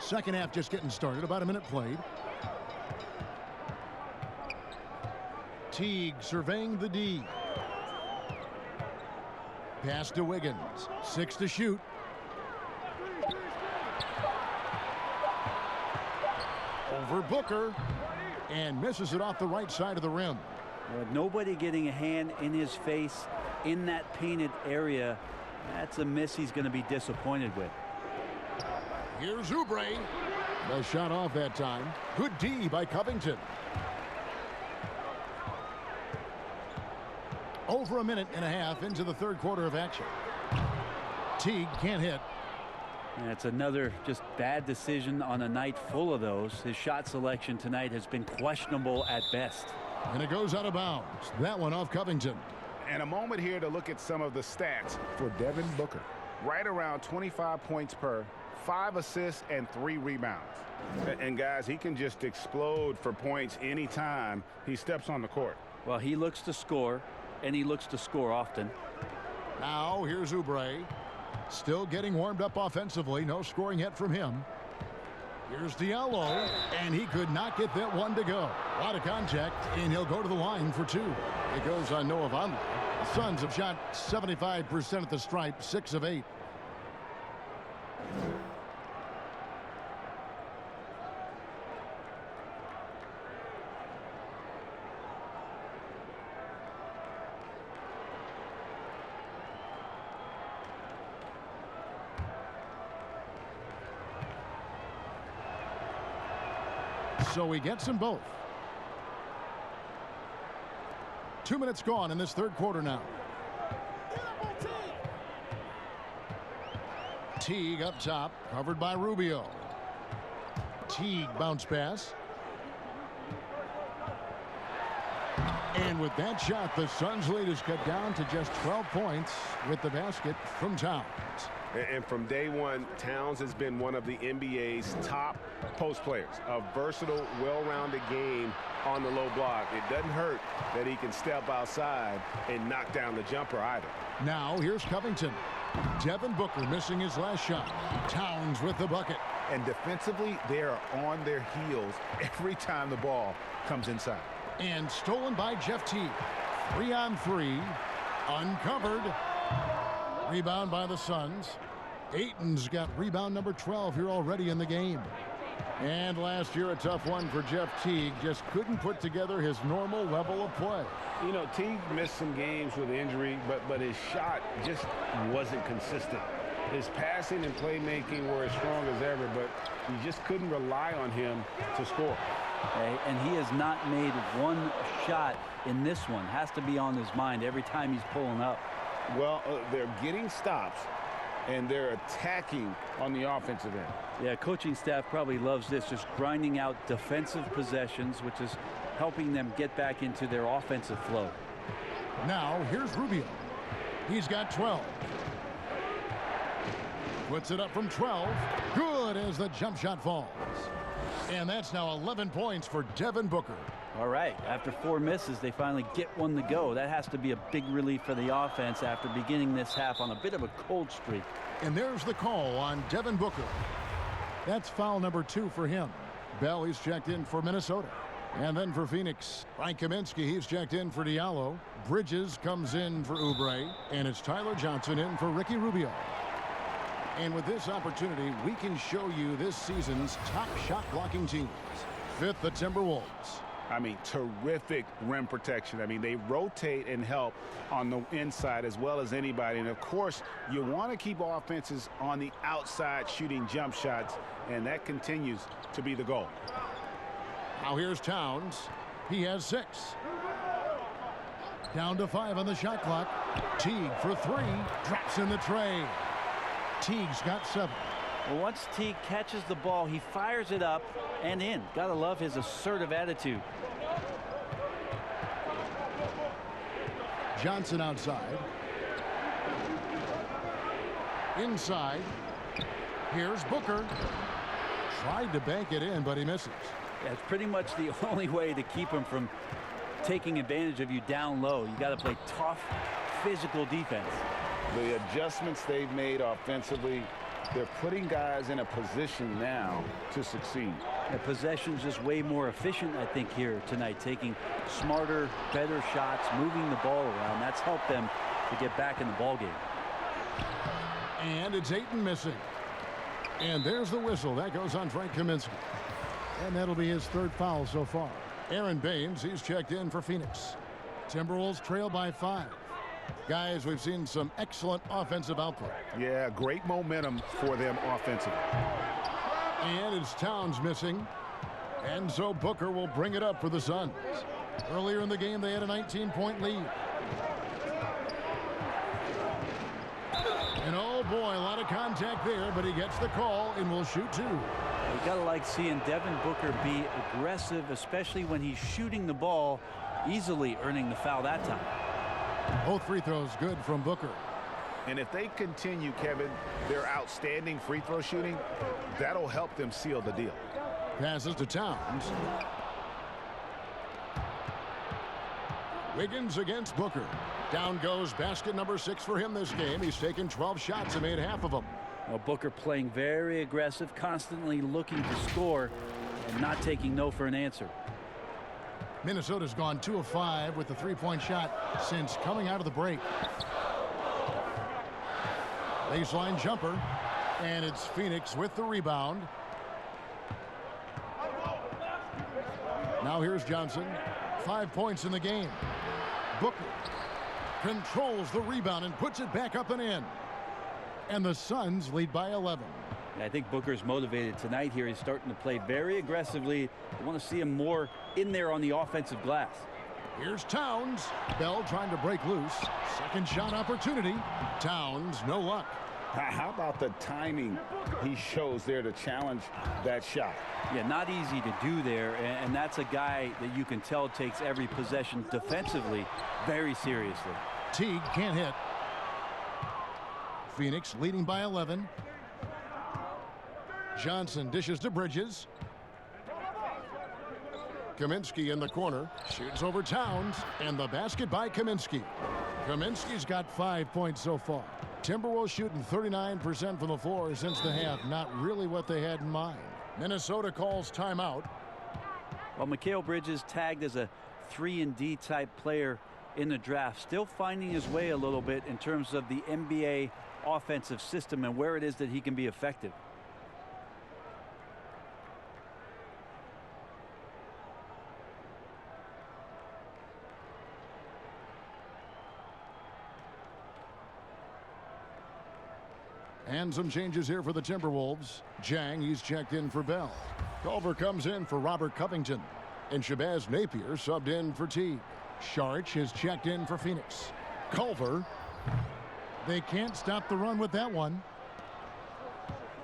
Second half just getting started. About a minute played. Teague surveying the D. Pass to Wiggins. 6 to shoot. Over Booker. And misses it off the right side of the rim. With nobody getting a hand in his face in that painted area, that's a miss he's going to be disappointed with. Here's Oubre. The shot off that time. Good D by Covington. Over a minute and a half into the third quarter of action. Teague can't hit. That's another just bad decision on a night full of those. His shot selection tonight has been questionable at best. And it goes out of bounds. That one off Covington. And a moment here to look at some of the stats for Devin Booker. Right around 25 points per, 5 assists, and 3 rebounds. And guys, he can just explode for points anytime he steps on the court. Well, he looks to score, and he looks to score often. Now here's Oubre. Still getting warmed up offensively. No scoring yet from him. Here's Diallo, and he could not get that one to go. A lot of contact, and he'll go to the line for 2. It goes on Noah Vonleh. The Suns have shot 75% at the stripe, 6 of 8. So he gets them both. 2 minutes gone in this third quarter now. Teague up top, covered by Rubio. Teague bounce pass. And with that shot, the Suns' lead is cut down to just 12 points with the basket from Towns. And from day one, Towns has been one of the NBA's top post players. A versatile, well-rounded game on the low block. It doesn't hurt that he can step outside and knock down the jumper either. Now here's Covington. Devin Booker missing his last shot. Towns with the bucket. And defensively, they are on their heels every time the ball comes inside. And stolen by Jeff Teague. 3 on 3. Uncovered. Rebound by the Suns. Ayton's got rebound number 12 here already in the game. And last year, a tough one for Jeff Teague. Just couldn't put together his normal level of play. You know, Teague missed some games with injury, but his shot just wasn't consistent. His passing and playmaking were as strong as ever, but you just couldn't rely on him to score. And he has not made one shot in this one. Has to be on his mind every time he's pulling up. Well, they're getting stops, and they're attacking on the offensive end. Yeah, coaching staff probably loves this, just grinding out defensive possessions, which is helping them get back into their offensive flow. Now, here's Rubio. He's got 12. Puts it up from 12. Good as the jump shot falls. And that's now 11 points for Devin Booker. All right, after 4 misses, they finally get one to go. That has to be a big relief for the offense after beginning this half on a bit of a cold streak. And there's the call on Devin Booker. That's foul number 2 for him. Bell, he's checked in for Minnesota. And then for Phoenix, Frank Kaminsky, he's checked in for Diallo. Bridges comes in for Oubre. And it's Tyler Johnson in for Ricky Rubio. And with this opportunity, we can show you this season's top shot blocking teams. 5th, the Timberwolves. I mean, terrific rim protection. I mean, they rotate and help on the inside as well as anybody. And, of course, you want to keep offenses on the outside shooting jump shots, and that continues to be the goal. Now here's Towns. He has 6. Down to 5 on the shot clock. Teague for 3. Drops in the tray. Teague's got 7. Well, once Teague catches the ball, he fires it up and in. Gotta love his assertive attitude. Johnson outside. Inside. Here's Booker. Tried to bank it in, but he misses. Yeah, it's pretty much the only way to keep him from taking advantage of you down low. You got to play tough, physical defense. The adjustments they've made offensively, they're putting guys in a position now to succeed. The possession's just way more efficient, I think, here tonight, taking smarter, better shots, moving the ball around. That's helped them to get back in the ball game. And it's Ayton missing. And there's the whistle. That goes on Frank Kaminsky. And that'll be his 3rd foul so far. Aaron Baines, he's checked in for Phoenix. Timberwolves trail by 5. Guys, we've seen some excellent offensive output. Yeah, great momentum for them offensively. And it's Towns missing. And so Booker will bring it up for the Suns. Earlier in the game, they had a 19-point lead. boy, a lot of contact there, but he gets the call and will shoot two. You gotta like seeing Devin Booker be aggressive, especially when he's shooting the ball, easily earning the foul that time. Both free throws good from Booker. And if they continue, Kevin, their outstanding free throw shooting, that'll help them seal the deal. Passes to Towns. Wiggins against Booker. Down goes basket number 6 for him this game. He's taken 12 shots and made half of them. Well, Booker playing very aggressive, constantly looking to score and not taking no for an answer. Minnesota's gone 2 of 5 with the three-point shot since coming out of the break. Baseline jumper, and it's Phoenix with the rebound. Now here's Johnson. 5 points in the game. Booker controls the rebound and puts it back up and in. And the Suns lead by 11. I think Booker's motivated tonight here. He's starting to play very aggressively. I want to see him more in there on the offensive glass. Here's Towns. Bell trying to break loose. Second shot opportunity. Towns, no luck. How about the timing he shows there to challenge that shot? Yeah, not easy to do there, and that's a guy that you can tell takes every possession defensively very seriously. Teague can't hit. Phoenix leading by 11. Johnson dishes to Bridges. Kaminsky in the corner, shoots over Towns, and the basket by Kaminsky. Kaminsky's got 5 points so far. Timberwolves shooting 39% from the floor since the half. Not really what they had in mind. Minnesota calls timeout. Well, Mikal Bridges tagged as a 3-and-D type player in the draft. Still finding his way a little bit in terms of the NBA offensive system and where it is that he can be effective. And some changes here for the Timberwolves. Jang, he's checked in for Bell. Culver comes in for Robert Covington. And Shabazz Napier subbed in for Teague. Sharch is checked in for Phoenix. Culver, they can't stop the run with that one.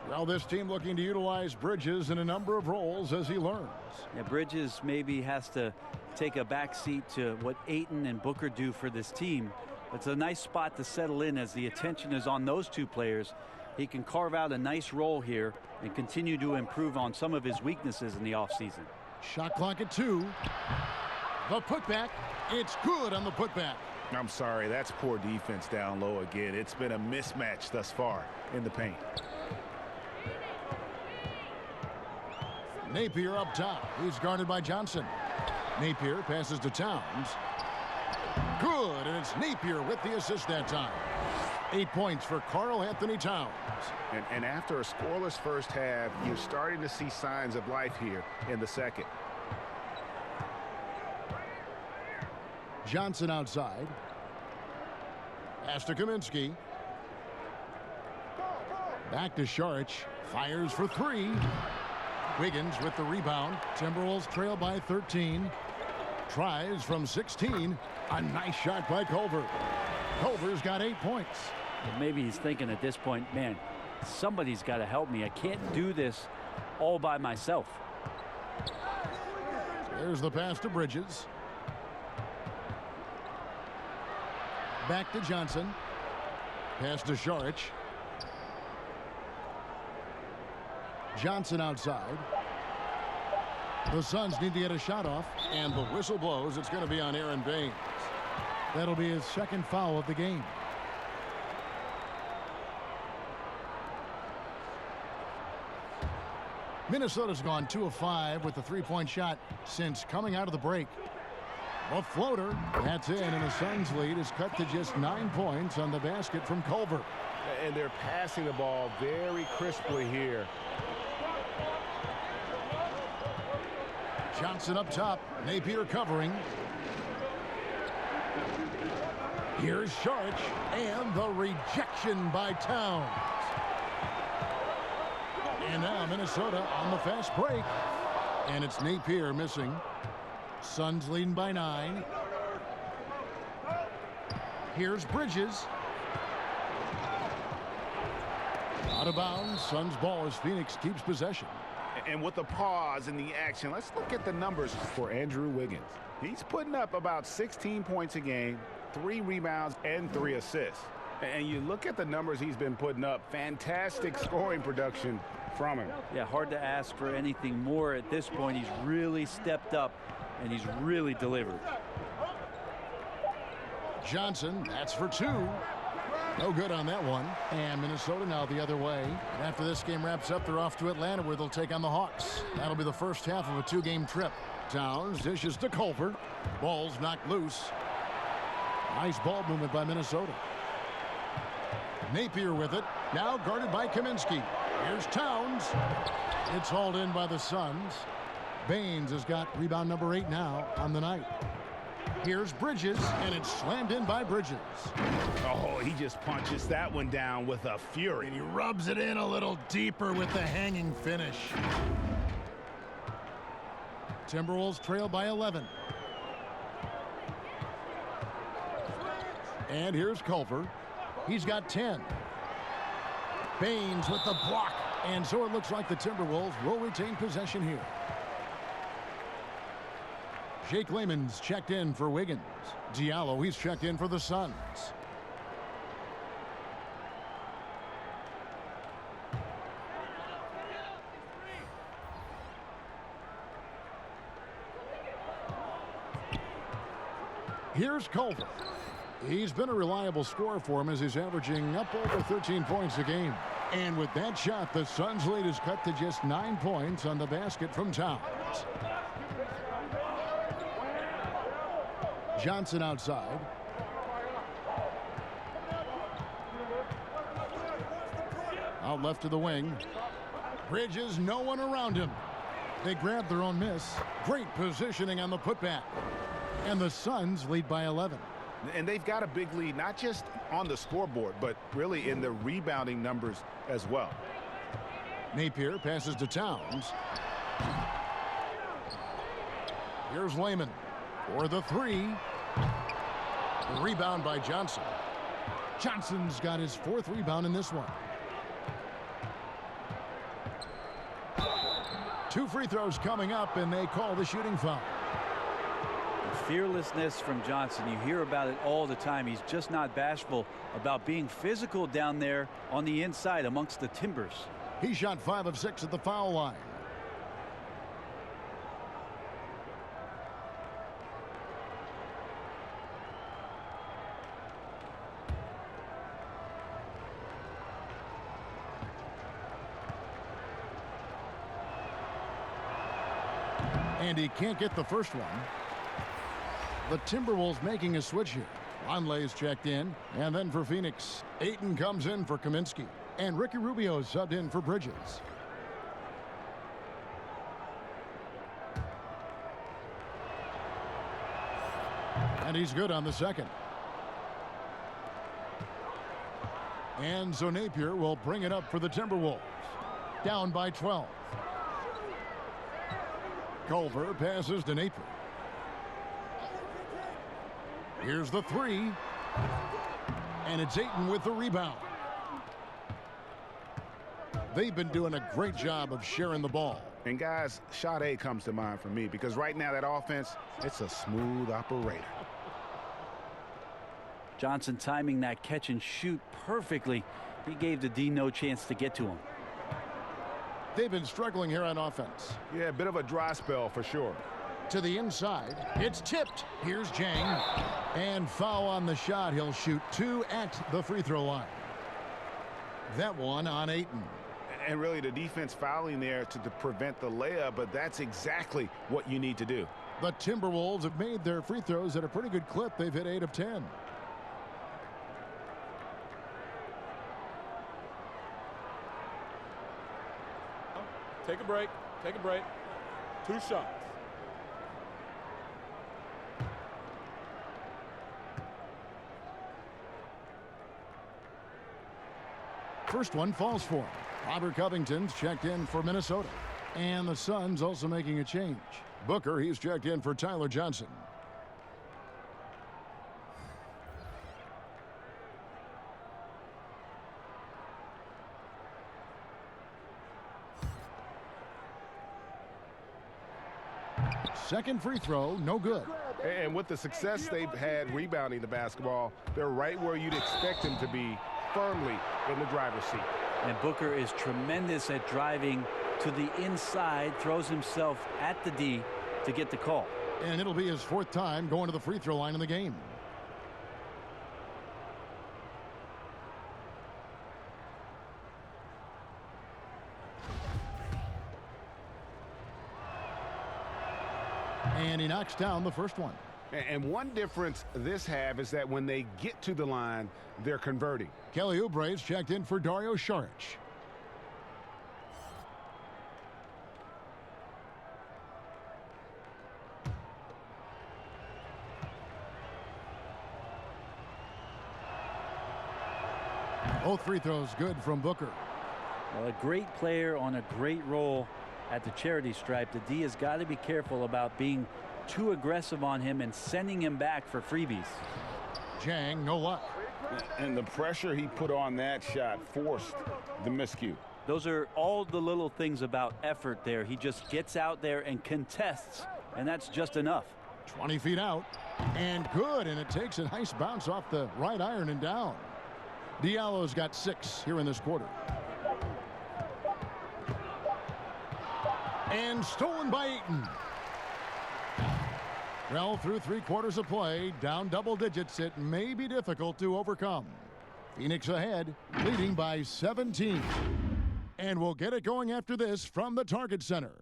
Well, this team looking to utilize Bridges in a number of roles as he learns. Yeah, Bridges maybe has to take a back seat to what Ayton and Booker do for this team. It's a nice spot to settle in as the attention is on those two players. He can carve out a nice role here and continue to improve on some of his weaknesses in the offseason. Shot clock at 2. The putback. It's good on the putback. I'm sorry, that's poor defense down low again. It's been a mismatch thus far in the paint. Napier up top. He's guarded by Johnson. Napier passes to Towns. Good, and it's Napier with the assist that time. 8 points for Karl Anthony Towns. And after a scoreless first half, you're starting to see signs of life here in the second. Johnson outside. Pass to Kaminsky. Back to Sharch. Fires for 3. Wiggins with the rebound. Timberwolves trail by 13. Tries from 16. A nice shot by Culver. Culver's got 8 points. And maybe he's thinking at this point, man, somebody's got to help me. I can't do this all by myself. There's the pass to Bridges. Back to Johnson. Pass to Sharch. Johnson outside. The Suns need to get a shot off, and the whistle blows. It's going to be on Aaron Baines. That'll be his second foul of the game. Minnesota's gone 2 of 5 with the three-point shot since coming out of the break. A floater, that's in, and the Suns lead is cut to just 9 points on the basket from Culver. And they're passing the ball very crisply here. Johnson up top, Napier covering. Here's Sharch, and the rejection by Towns. And now Minnesota on the fast break. And it's Napier missing. Suns leading by 9. Here's Bridges. Out of bounds. Suns ball as Phoenix keeps possession. And with the pause in the action, let's look at the numbers for Andrew Wiggins. He's putting up about 16 points a game, 3 rebounds, and 3 assists. And you look at the numbers he's been putting up, fantastic scoring production from him. Yeah, hard to ask for anything more at this point. He's really stepped up, and he's really delivered. Johnson, that's for 2. No good on that one. And Minnesota now the other way. And after this game wraps up, they're off to Atlanta where they'll take on the Hawks. That'll be the first half of a 2-game trip. Towns dishes to Culver. Ball's knocked loose. Nice ball movement by Minnesota. Napier with it. Now guarded by Kaminsky. Here's Towns. It's hauled in by the Suns. Baines has got rebound number 8 now on the night. Here's Bridges, and it's slammed in by Bridges. Oh, he just punches that one down with a fury. And he rubs it in a little deeper with the hanging finish. Timberwolves trail by 11. And here's Culver. He's got 10. Baines with the block. And so it looks like the Timberwolves will retain possession here. Jake Layman's checked in for Wiggins. Diallo, he's checked in for the Suns. Here's Culver. He's been a reliable scorer for him as he's averaging up over 13 points a game. And with that shot, the Suns' lead is cut to just 9 points on the basket from Towns. Johnson outside. Out left to the wing. Bridges, no one around him. They grab their own miss. Great positioning on the putback. And the Suns lead by 11. And they've got a big lead, not just on the scoreboard, but really in the rebounding numbers as well. Napier passes to Towns. Here's Layman for the 3. Rebound by Johnson. Johnson's got his 4th rebound in this one. 2 free throws coming up, and they call the shooting foul. Fearlessness from Johnson. You hear about it all the time. He's just not bashful about being physical down there on the inside amongst the Timbers. He shot 5 of 6 at the foul line. And he can't get the first one. The Timberwolves making a switch here. Longley's checked in, and then for Phoenix, Ayton comes in for Kaminsky, and Ricky Rubio subbed in for Bridges. And he's good on the second. And so Napier will bring it up for the Timberwolves. Down by 12. Culver passes to Napier. Here's the 3. And it's Ayton with the rebound. They've been doing a great job of sharing the ball. And guys, shot A comes to mind for me because right now that offense, it's a smooth operator. Johnson timing that catch and shoot perfectly. He gave the D no chance to get to him. They've been struggling here on offense. Yeah, a bit of a dry spell for sure. To the inside, it's tipped. Here's Jang. And foul on the shot. He'll shoot 2 at the free throw line. That one on Ayton. And really the defense fouling there to prevent the layup, but that's exactly what you need to do. The Timberwolves have made their free throws at a pretty good clip. They've hit 8 of 10. Take a break. Take a break. 2 shots. First one falls for him. Robert Covington's checked in for Minnesota. And the Suns also making a change. Booker, he's checked in for Tyler Johnson. Second free throw, no good. And with the success they've had rebounding the basketball, they're right where you'd expect them to be, firmly in the driver's seat. And Booker is tremendous at driving to the inside, throws himself at the D to get the call. And it'll be his 4th time going to the free throw line in the game. And he knocks down the first one. And one difference this half is that when they get to the line, they're converting. Kelly Oubre's checked in for Dario Saric. Both free throws good from Booker. Well, a great player on a great role at the charity stripe. The D has got to be careful about being too aggressive on him and sending him back for freebies. Jang, no luck. And the pressure he put on that shot forced the miscue. Those are all the little things about effort there. He just gets out there and contests, and that's just enough. 20 feet out, and good, and it takes a nice bounce off the right iron and down. Diallo's got 6 here in this quarter. And stolen by Ayton. Well, through 3 quarters of play, down double digits, it may be difficult to overcome. Phoenix ahead, leading by 17. And we'll get it going after this from the Target Center.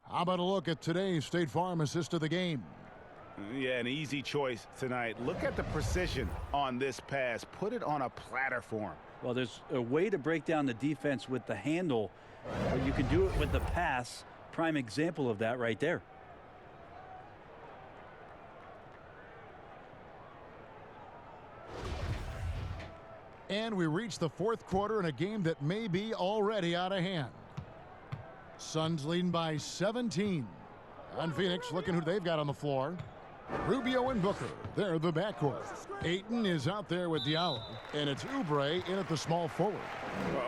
How about a look at today's State Farm assist of the game? Yeah, an easy choice tonight. Look at the precision on this pass. Put it on a platter for him. Well, there's a way to break down the defense with the handle, but you can do it with the pass. Prime example of that right there. And we reach the 4th quarter in a game that may be already out of hand. Suns leading by 17. On Phoenix, looking who they've got on the floor. Rubio and Booker, they're the backcourt. Ayton is out there with Diallo, and it's Oubre in at the small forward.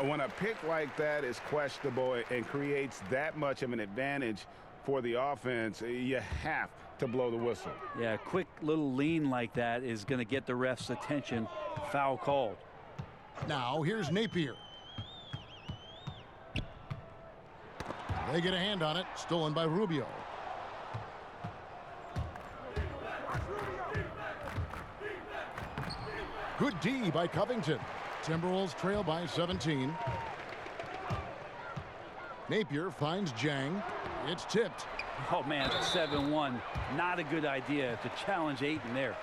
When a pick like that is questionable and creates that much of an advantage for the offense, you have to blow the whistle. Yeah, a quick little lean like that is going to get the ref's attention. Foul called. Now here's Napier. They get a hand on it, stolen by Rubio. Good D by Covington. Timberwolves trail by 17. Napier finds Jang. It's tipped. Oh man, 7-1. Not a good idea to challenge Ayton there.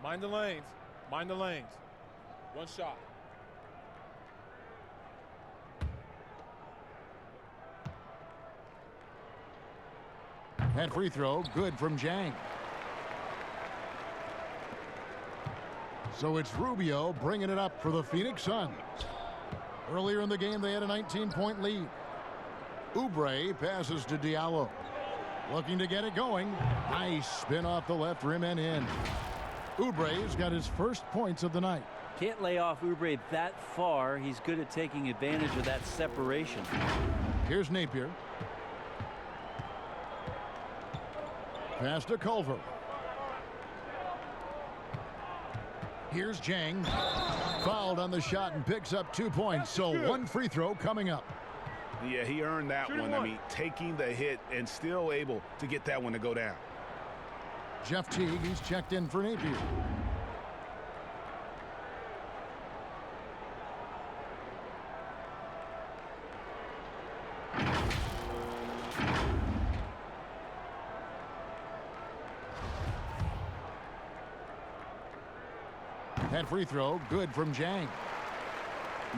Mind the lanes. Mind the lanes. One shot. And free throw, good from Jang. So it's Rubio bringing it up for the Phoenix Suns. Earlier in the game, they had a 19-point lead. Oubre passes to Diallo. Looking to get it going. Nice spin off the left rim and in. Oubre's got his first points of the night. Can't lay off Oubre that far. He's good at taking advantage of that separation. Here's Napier. Pass to Culver. Here's Jang. Fouled on the shot and picks up 2 points. So 1 free throw coming up. Yeah, he earned that one. I mean, taking the hit and still able to get that one to go down. Jeff Teague, he's checked in for Napier. That free throw, good from Jang.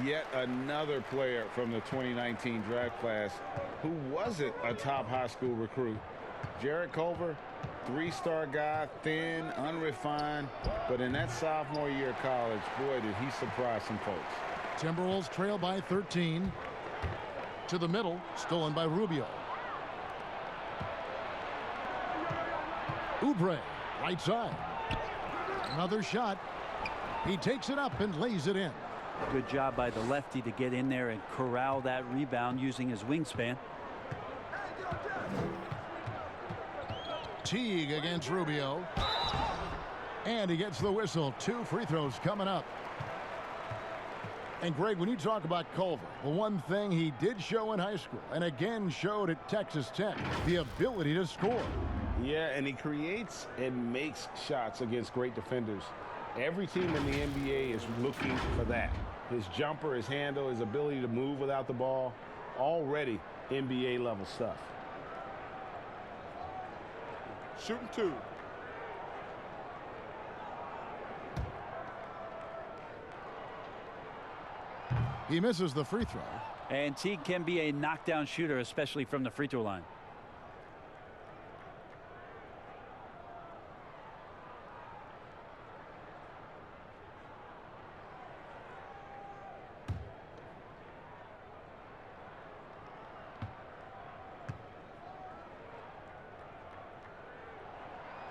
Yet another player from the 2019 draft class who wasn't a top high school recruit. Jarrett Culver, three-star guy, thin, unrefined, but in that sophomore year of college, boy, did he surprise some folks. Timberwolves trail by 13. To the middle, stolen by Rubio. Oubre, right side. Another shot. He takes it up and lays it in. Good job by the lefty to get in there and corral that rebound using his wingspan. Teague against Rubio. And he gets the whistle. 2 free throws coming up. And Greg, when you talk about Culver, the one thing he did show in high school and again showed at Texas Tech, the ability to score. Yeah, and he creates and makes shots against great defenders. Every team in the NBA is looking for that. His jumper, his handle, his ability to move without the ball, already NBA level stuff. Shooting 2. He misses the free throw. And Teague can be a knockdown shooter, especially from the free throw line.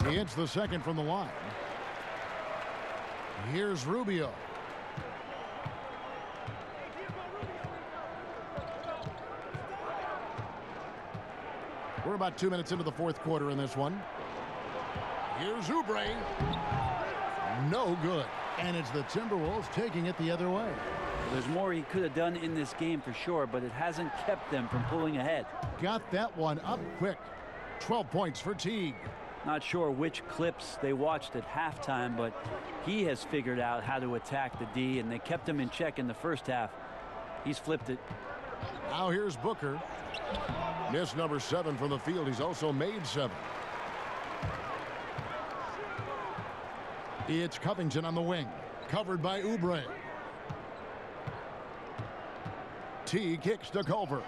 He hits the second from the line. Here's Rubio. We're about 2 minutes into the fourth quarter in this one. Here's Oubre. No good. And it's the Timberwolves taking it the other way. There's more he could have done in this game for sure, but it hasn't kept them from pulling ahead. Got that one up quick. 12 points for Teague. Not sure which clips they watched at halftime, but he has figured out how to attack the D, and they kept him in check in the first half. He's flipped it. Now here's Booker. Miss number 7 from the field. He's also made 7. It's Covington on the wing. Covered by Oubre. T kicks to Culver.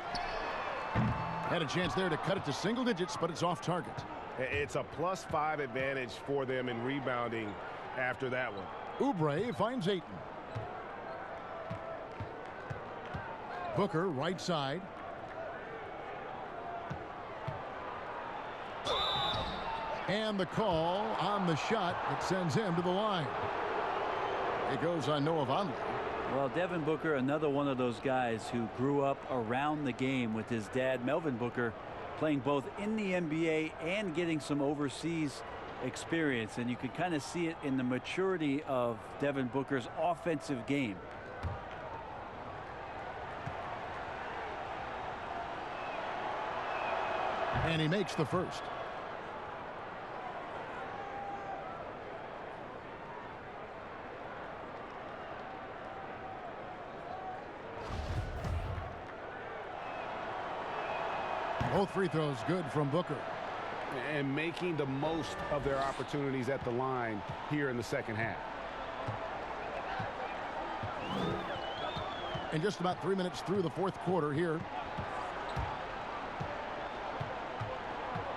Had a chance there to cut it to single digits, but it's off target. It's a +5 advantage for them in rebounding after that one. Oubre finds Ayton. Booker right side. And the call on the shot that sends him to the line. It goes on Noah Vonleh. Well, Devin Booker, another one of those guys who grew up around the game with his dad, Melvin Booker, playing both in the NBA and getting some overseas experience. And you could kind of see it in the maturity of Devin Booker's offensive game. And he makes the first. Both free throws good from Booker. And making the most of their opportunities at the line here in the second half. And just about 3 minutes through the fourth quarter here.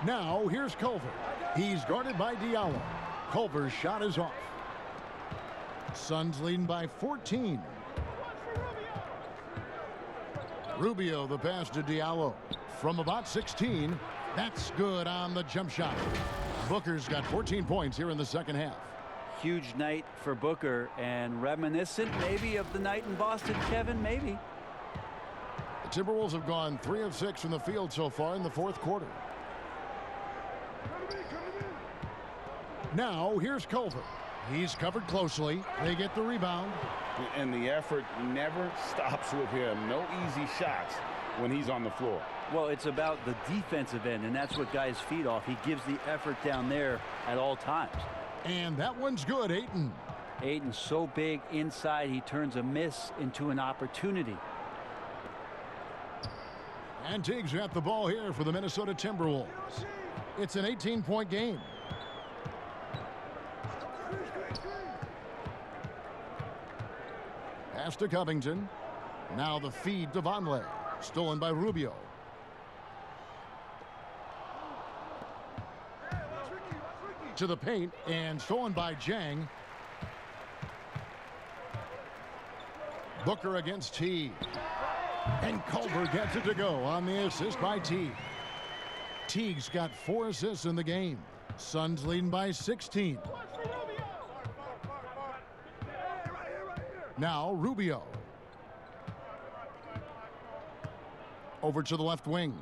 Now here's Culver. He's guarded by Diallo. Culver's shot is off. Suns leading by 14. Rubio the pass to Diallo. From about 16, that's good on the jump shot. Booker's got 14 points here in the second half. Huge night for Booker, and reminiscent maybe of the night in Boston, Kevin, maybe. The Timberwolves have gone 3 of 6 from the field so far in the fourth quarter. Now here's Culver. He's covered closely. They get the rebound. And the effort never stops with him. No easy shots when he's on the floor. Well, it's about the defensive end, and that's what guys feed off. He gives the effort down there at all times. And that one's good, Ayton. Ayton's so big inside, he turns a miss into an opportunity. And Teague's got the ball here for the Minnesota Timberwolves. It's an 18-point game. Pass to Covington. Now the feed to Vonleh. Stolen by Rubio. To the paint and stolen by Jang. Booker against T. And Culver gets it to go on the assist by T. Teague's got 4 assists in the game. Suns leading by 16. Now Rubio. Over to the left wing.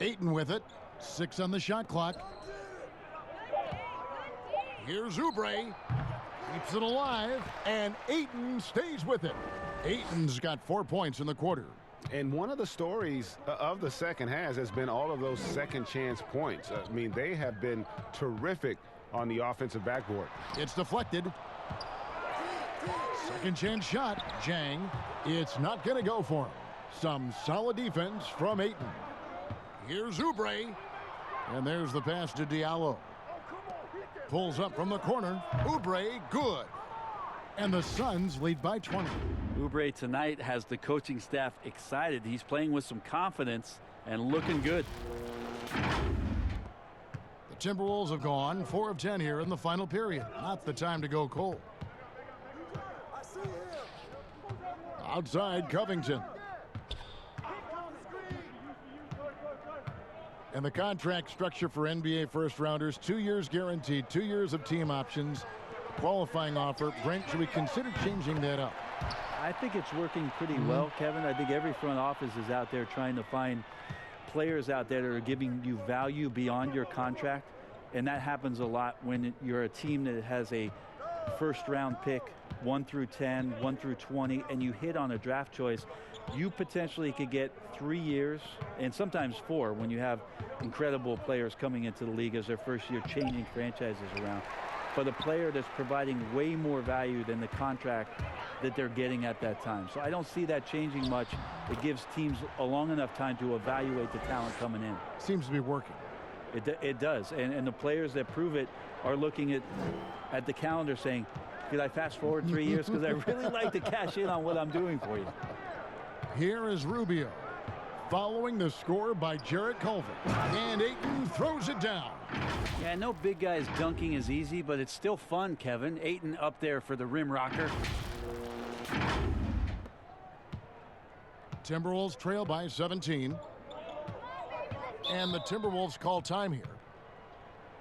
Ayton with it. 6 on the shot clock. Here's Oubre. Keeps it alive. And Ayton stays with it. Ayton's got 4 points in the quarter. And one of the stories of the second half has been all of those second chance points. I mean, they have been terrific on the offensive backboard. It's deflected. Second chance shot. Jang. It's not going to go for him. Some solid defense from Ayton. Here's Oubre. And there's the pass to Diallo. Pulls up from the corner. Oubre, good. And the Suns lead by 20. Oubre tonight has the coaching staff excited. He's playing with some confidence and looking good. The Timberwolves have gone 4 of 10 here in the final period. Not the time to go cold. Outside Covington. And the contract structure for NBA first rounders, 2 years guaranteed, 2 years of team options, qualifying offer. Brent, should we consider changing that up? I think it's working pretty well, Kevin. I think every front office is out there trying to find players out there that are giving you value beyond your contract. And that happens a lot when you're a team that has a first round pick, 1 through 10, 1 through 20, and you hit on a draft choice. You potentially could get 3 years and sometimes 4 when you have incredible players coming into the league as their first year, changing franchises around. But a player that's providing way more value than the contract that they're getting at that time. So I don't see that changing much. It gives teams a long enough time to evaluate the talent coming in. Seems to be working. It does. And the players that prove it are looking at the calendar saying, could I fast forward 3 years? Because I really like to cash in on what I'm doing for you. Here is Rubio. Following the score by Jarrett Culver. And Ayton throws it down. Yeah, I know big guys dunking is easy, but it's still fun, Kevin. Ayton up there for the rim rocker. Timberwolves trail by 17. And the Timberwolves call time here.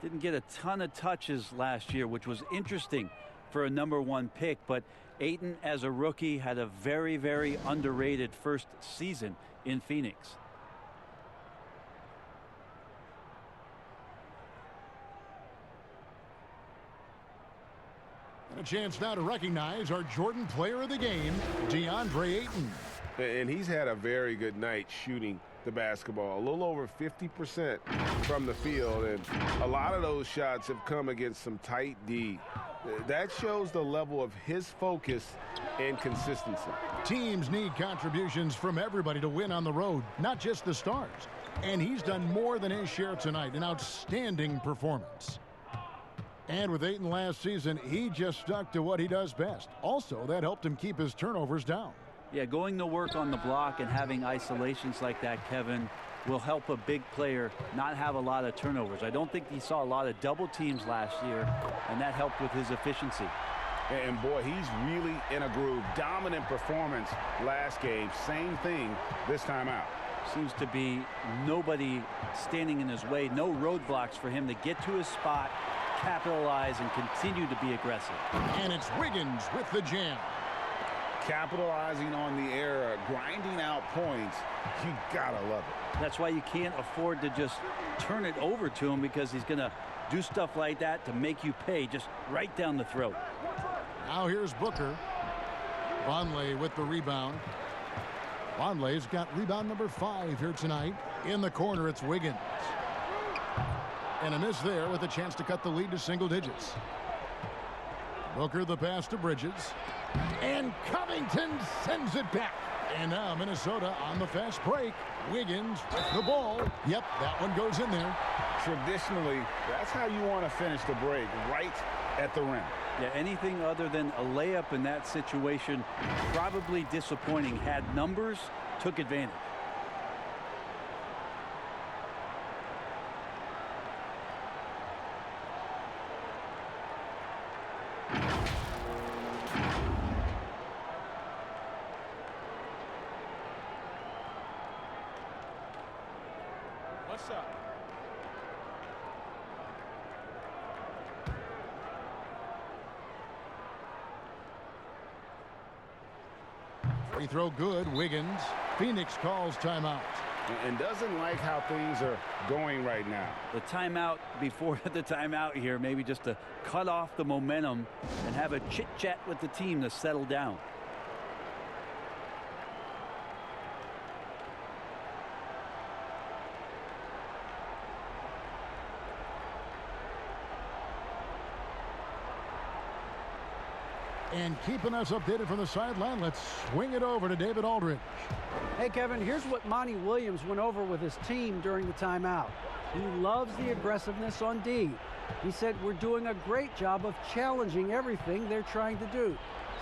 Didn't get a ton of touches last year, which was interesting for a #1 pick, but Ayton as a rookie had a very, very underrated first season in Phoenix. And a chance now to recognize our Jordan player of the game, DeAndre Ayton. And he's had a very good night shooting the basketball. A little over 50% from the field, and a lot of those shots have come against some tight D. That shows the level of his focus and consistency. Teams need contributions from everybody to win on the road, not just the stars. And he's done more than his share tonight. An outstanding performance. And with Ayton last season, he just stuck to what he does best. Also, that helped him keep his turnovers down. Yeah, going to work on the block and having isolations like that, Kevin, will help a big player not have a lot of turnovers. I don't think he saw a lot of double teams last year, and that helped with his efficiency. And boy, he's really in a groove. Dominant performance last game. Same thing this time out. Seems to be nobody standing in his way. No roadblocks for him to get to his spot, capitalize, and continue to be aggressive. And it's Wiggins with the jam. Capitalizing on the error, grinding out points. You gotta love it. That's why you can't afford to just turn it over to him, because he's going to do stuff like that to make you pay just right down the throat. Now here's Booker. Vonleh with the rebound. Vonleh's got rebound number 5 here tonight. In the corner, it's Wiggins. And a miss there with a chance to cut the lead to single digits. Booker the pass to Bridges. And Covington sends it back. And now Minnesota on the fast break. Wiggins with the ball. Yep, that one goes in there. Traditionally, that's how you want to finish the break, right at the rim. Yeah, anything other than a layup in that situation, probably disappointing. Had numbers, took advantage. What's up? Free throw good, Wiggins. Phoenix calls timeout. And doesn't like how things are going right now. The timeout before the timeout here, maybe just to cut off the momentum and have a chit-chat with the team to settle down. And keeping us updated from the sideline, let's swing it over to David Aldridge. Hey, Kevin, here's what Monty Williams went over with his team during the timeout. He loves the aggressiveness on D. He said, we're doing a great job of challenging everything they're trying to do.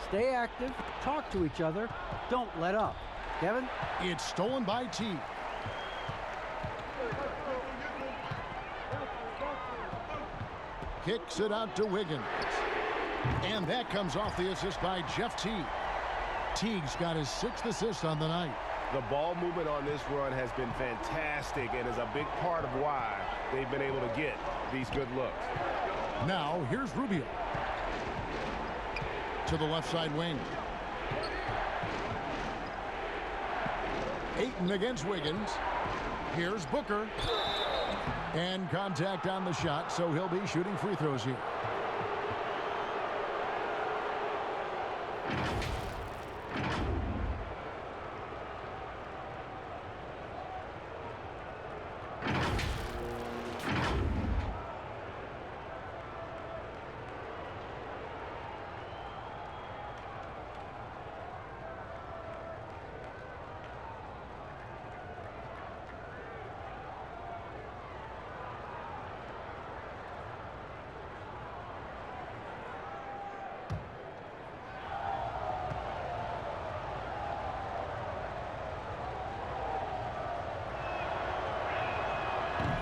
Stay active, talk to each other, don't let up. Kevin? It's stolen by T. Kicks it out to Wiggins. And that comes off the assist by Jeff Teague. Teague's got his 6th assist on the night. The ball movement on this run has been fantastic and is a big part of why they've been able to get these good looks. Now, here's Rubio. To the left side wing. Ayton against Wiggins. Here's Booker. And contact on the shot, so he'll be shooting free throws here.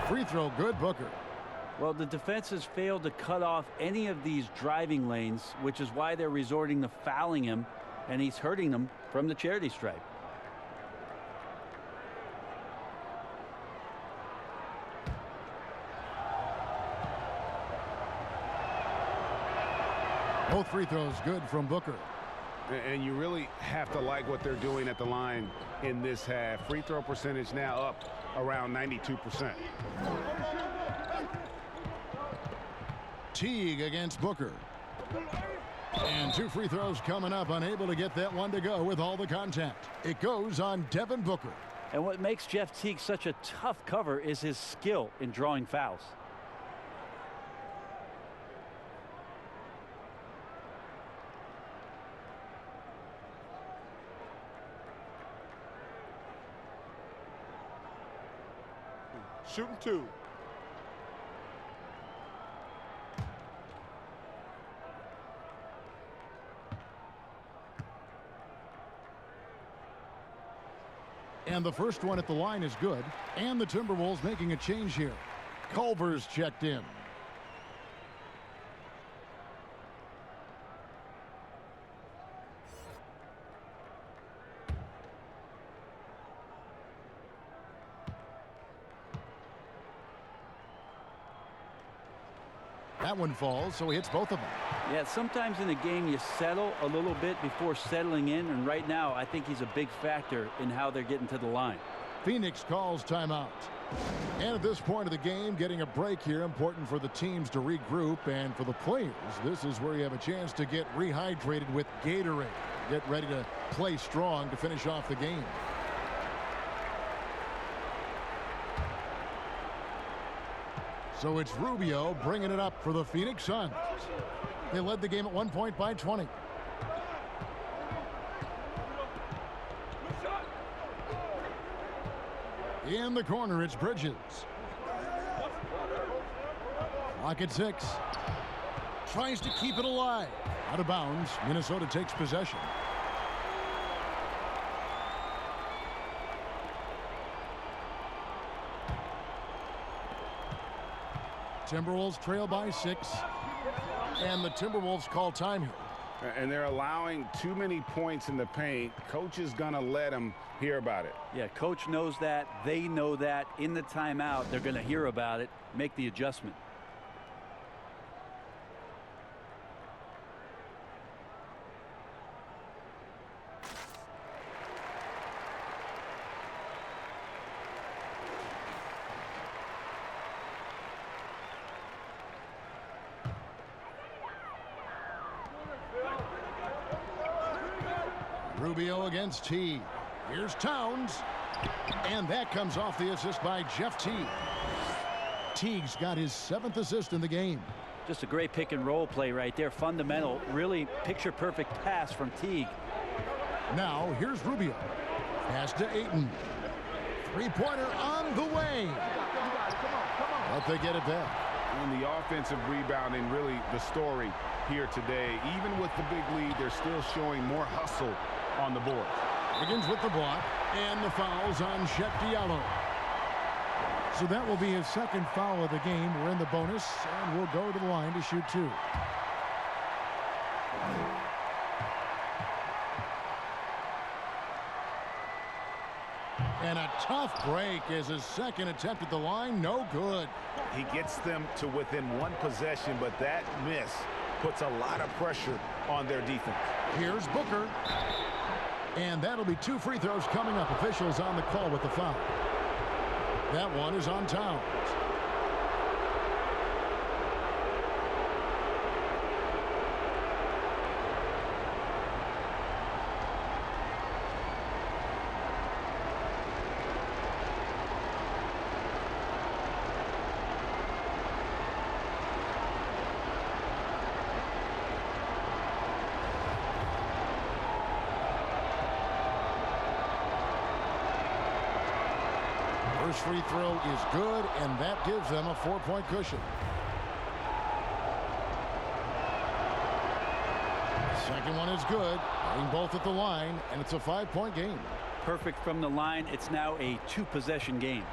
Free throw good, Booker. Well, the defense has failed to cut off any of these driving lanes, which is why they're resorting to fouling him, and he's hurting them from the charity stripe. Both free throws good from Booker. And you really have to like what they're doing at the line in this half. Free throw percentage now up around 92%. Teague against Booker. And 2 free throws coming up, unable to get that one to go with all the contact. It goes on Devin Booker. And what makes Jeff Teague such a tough cover is his skill in drawing fouls. Shooting 2. And the first one at the line is good. And the Timberwolves making a change here. Culver's checked in. That one falls, so he hits both of them. Yeah, sometimes in a game you settle a little bit before settling in, and right now I think he's a big factor in how they're getting to the line. Phoenix calls timeout. And at this point of the game, getting a break here, important for the teams to regroup, and for the players, this is where you have a chance to get rehydrated with Gatorade. Get ready to play strong to finish off the game. So it's Rubio bringing it up for the Phoenix Suns. They led the game at one point by 20. In the corner, it's Bridges. Clock at 6. Tries to keep it alive. Out of bounds. Minnesota takes possession. Timberwolves trail by 6. And the Timberwolves call time here. And they're allowing too many points in the paint. Coach is going to let them hear about it. Yeah, coach knows that. They know that. In the timeout, they're going to hear about it, make the adjustment. Rubio against Teague. Here's Towns. And that comes off the assist by Jeff Teague. Teague's got his 7th assist in the game. Just a great pick and roll play right there. Fundamental, really picture perfect pass from Teague. Now here's Rubio. Pass to Ayton. Three-pointer on the way. But they get it back. And the offensive rebounding, really the story here today. Even with the big lead, they're still showing more hustle on the board. Begins with the block, and the foul's on Chet Diallo. So that will be his 2nd foul of the game. We're in the bonus, and we'll go to the line to shoot 2. And a tough break is his 2nd attempt at the line. No good. He gets them to within 1 possession, but that miss puts a lot of pressure on their defense. Here's Booker. And that'll be 2 free throws coming up. Officials on the call with the foul. That one is on Towns. First free throw is good, and that gives them a 4-point cushion. Second one is good. Getting both at the line, and it's a 5-point game. Perfect from the line. It's now a 2-possession game.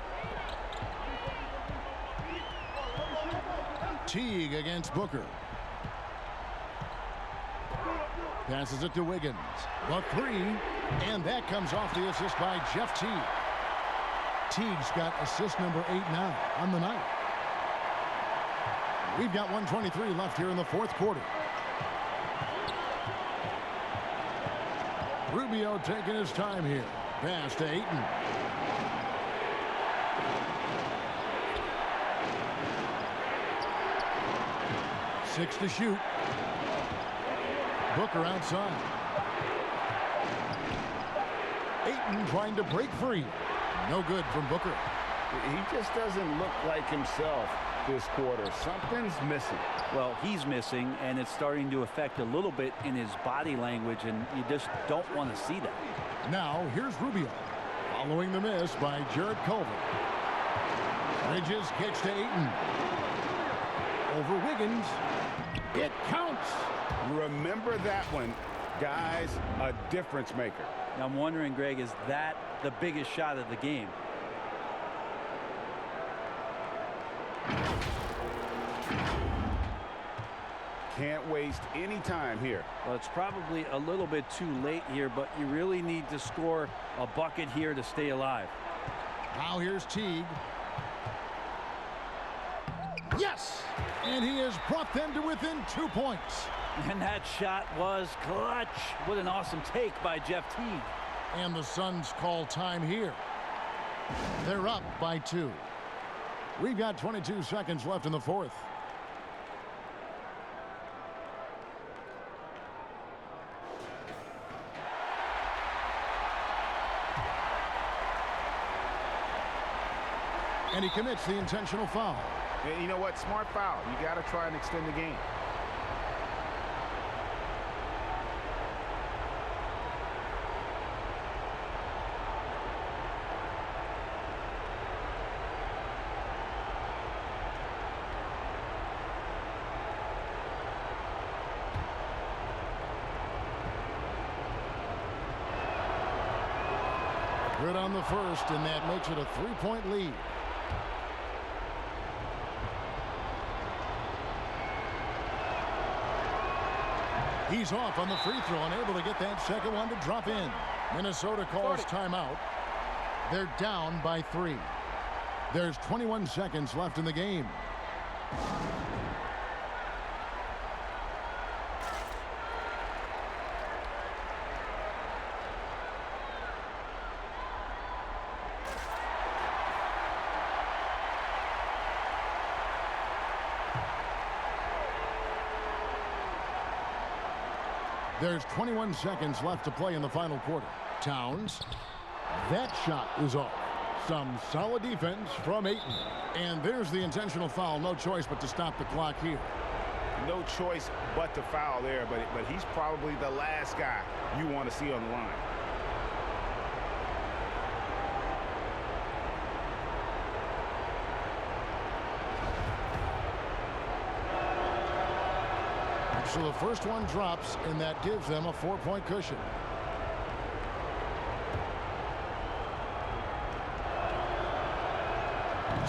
Teague against Booker. Passes it to Wiggins. The 3, and that comes off the assist by Jeff Teague. Teague's got assist number 8 now on the night. We've got 1:23 left here in the 4th quarter. Rubio taking his time here. Pass to Ayton. Six to shoot. Booker outside. Ayton trying to break free. No good from Booker. He just doesn't look like himself this quarter. Something's missing. Well, he's missing, and it's starting to affect a little bit in his body language, and you just don't want to see that. Now, here's Rubio. Following the miss by Jared Culver. Bridges kicks to Ayton. Over Wiggins. It counts. Remember that one. Guys, a difference maker. Now, I'm wondering, Greg, is that the biggest shot of the game? Can't waste any time here. Well, it's probably a little bit too late here, but you really need to score a bucket here to stay alive. Now here's Teague. Yes! And he has brought them to within 2 points. And that shot was clutch. What an awesome take by Jeff Teague. And the Suns call time here. They're up by 2. We've got 22 seconds left in the 4th. And he commits the intentional foul. And you know what? Smart foul. You got to try and extend the game. Good on the first, and that makes it a 3-point lead. He's off on the free throw, unable to get that second one to drop in. Minnesota calls timeout. They're down by 3. There's 21 seconds left in the game. There's 21 seconds left to play in the final quarter. Towns. That shot is off. Some solid defense from Ayton. And there's the intentional foul. No choice but to stop the clock here. No choice but to foul there, but he's probably the last guy you want to see on the line. So the first one drops, and that gives them a 4-point cushion.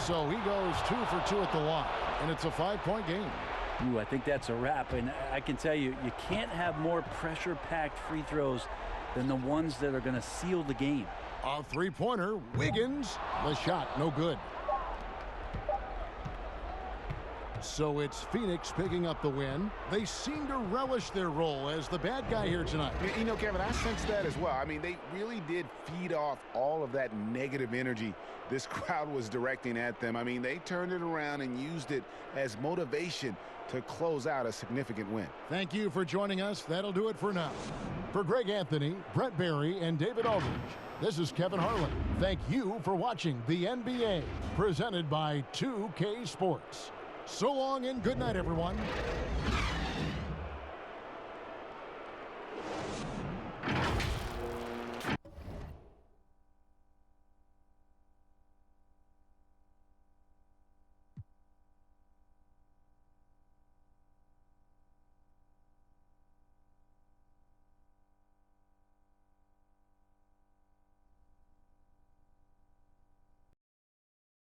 So he goes 2 for 2 at the line, and it's a 5-point game. Ooh, I think that's a wrap, and I can tell you, you can't have more pressure-packed free throws than the ones that are going to seal the game. A three-pointer, Wiggins. The shot, no good. So it's Phoenix picking up the win. They seem to relish their role as the bad guy here tonight. You know, Kevin, I sense that as well. I mean, they really did feed off all of that negative energy this crowd was directing at them. I mean, they turned it around and used it as motivation to close out a significant win. Thank you for joining us. That'll do it for now. For Greg Anthony, Brett Barry, and David Aldridge, this is Kevin Harlan. Thank you for watching the NBA, presented by 2K Sports. So long and good night, everyone.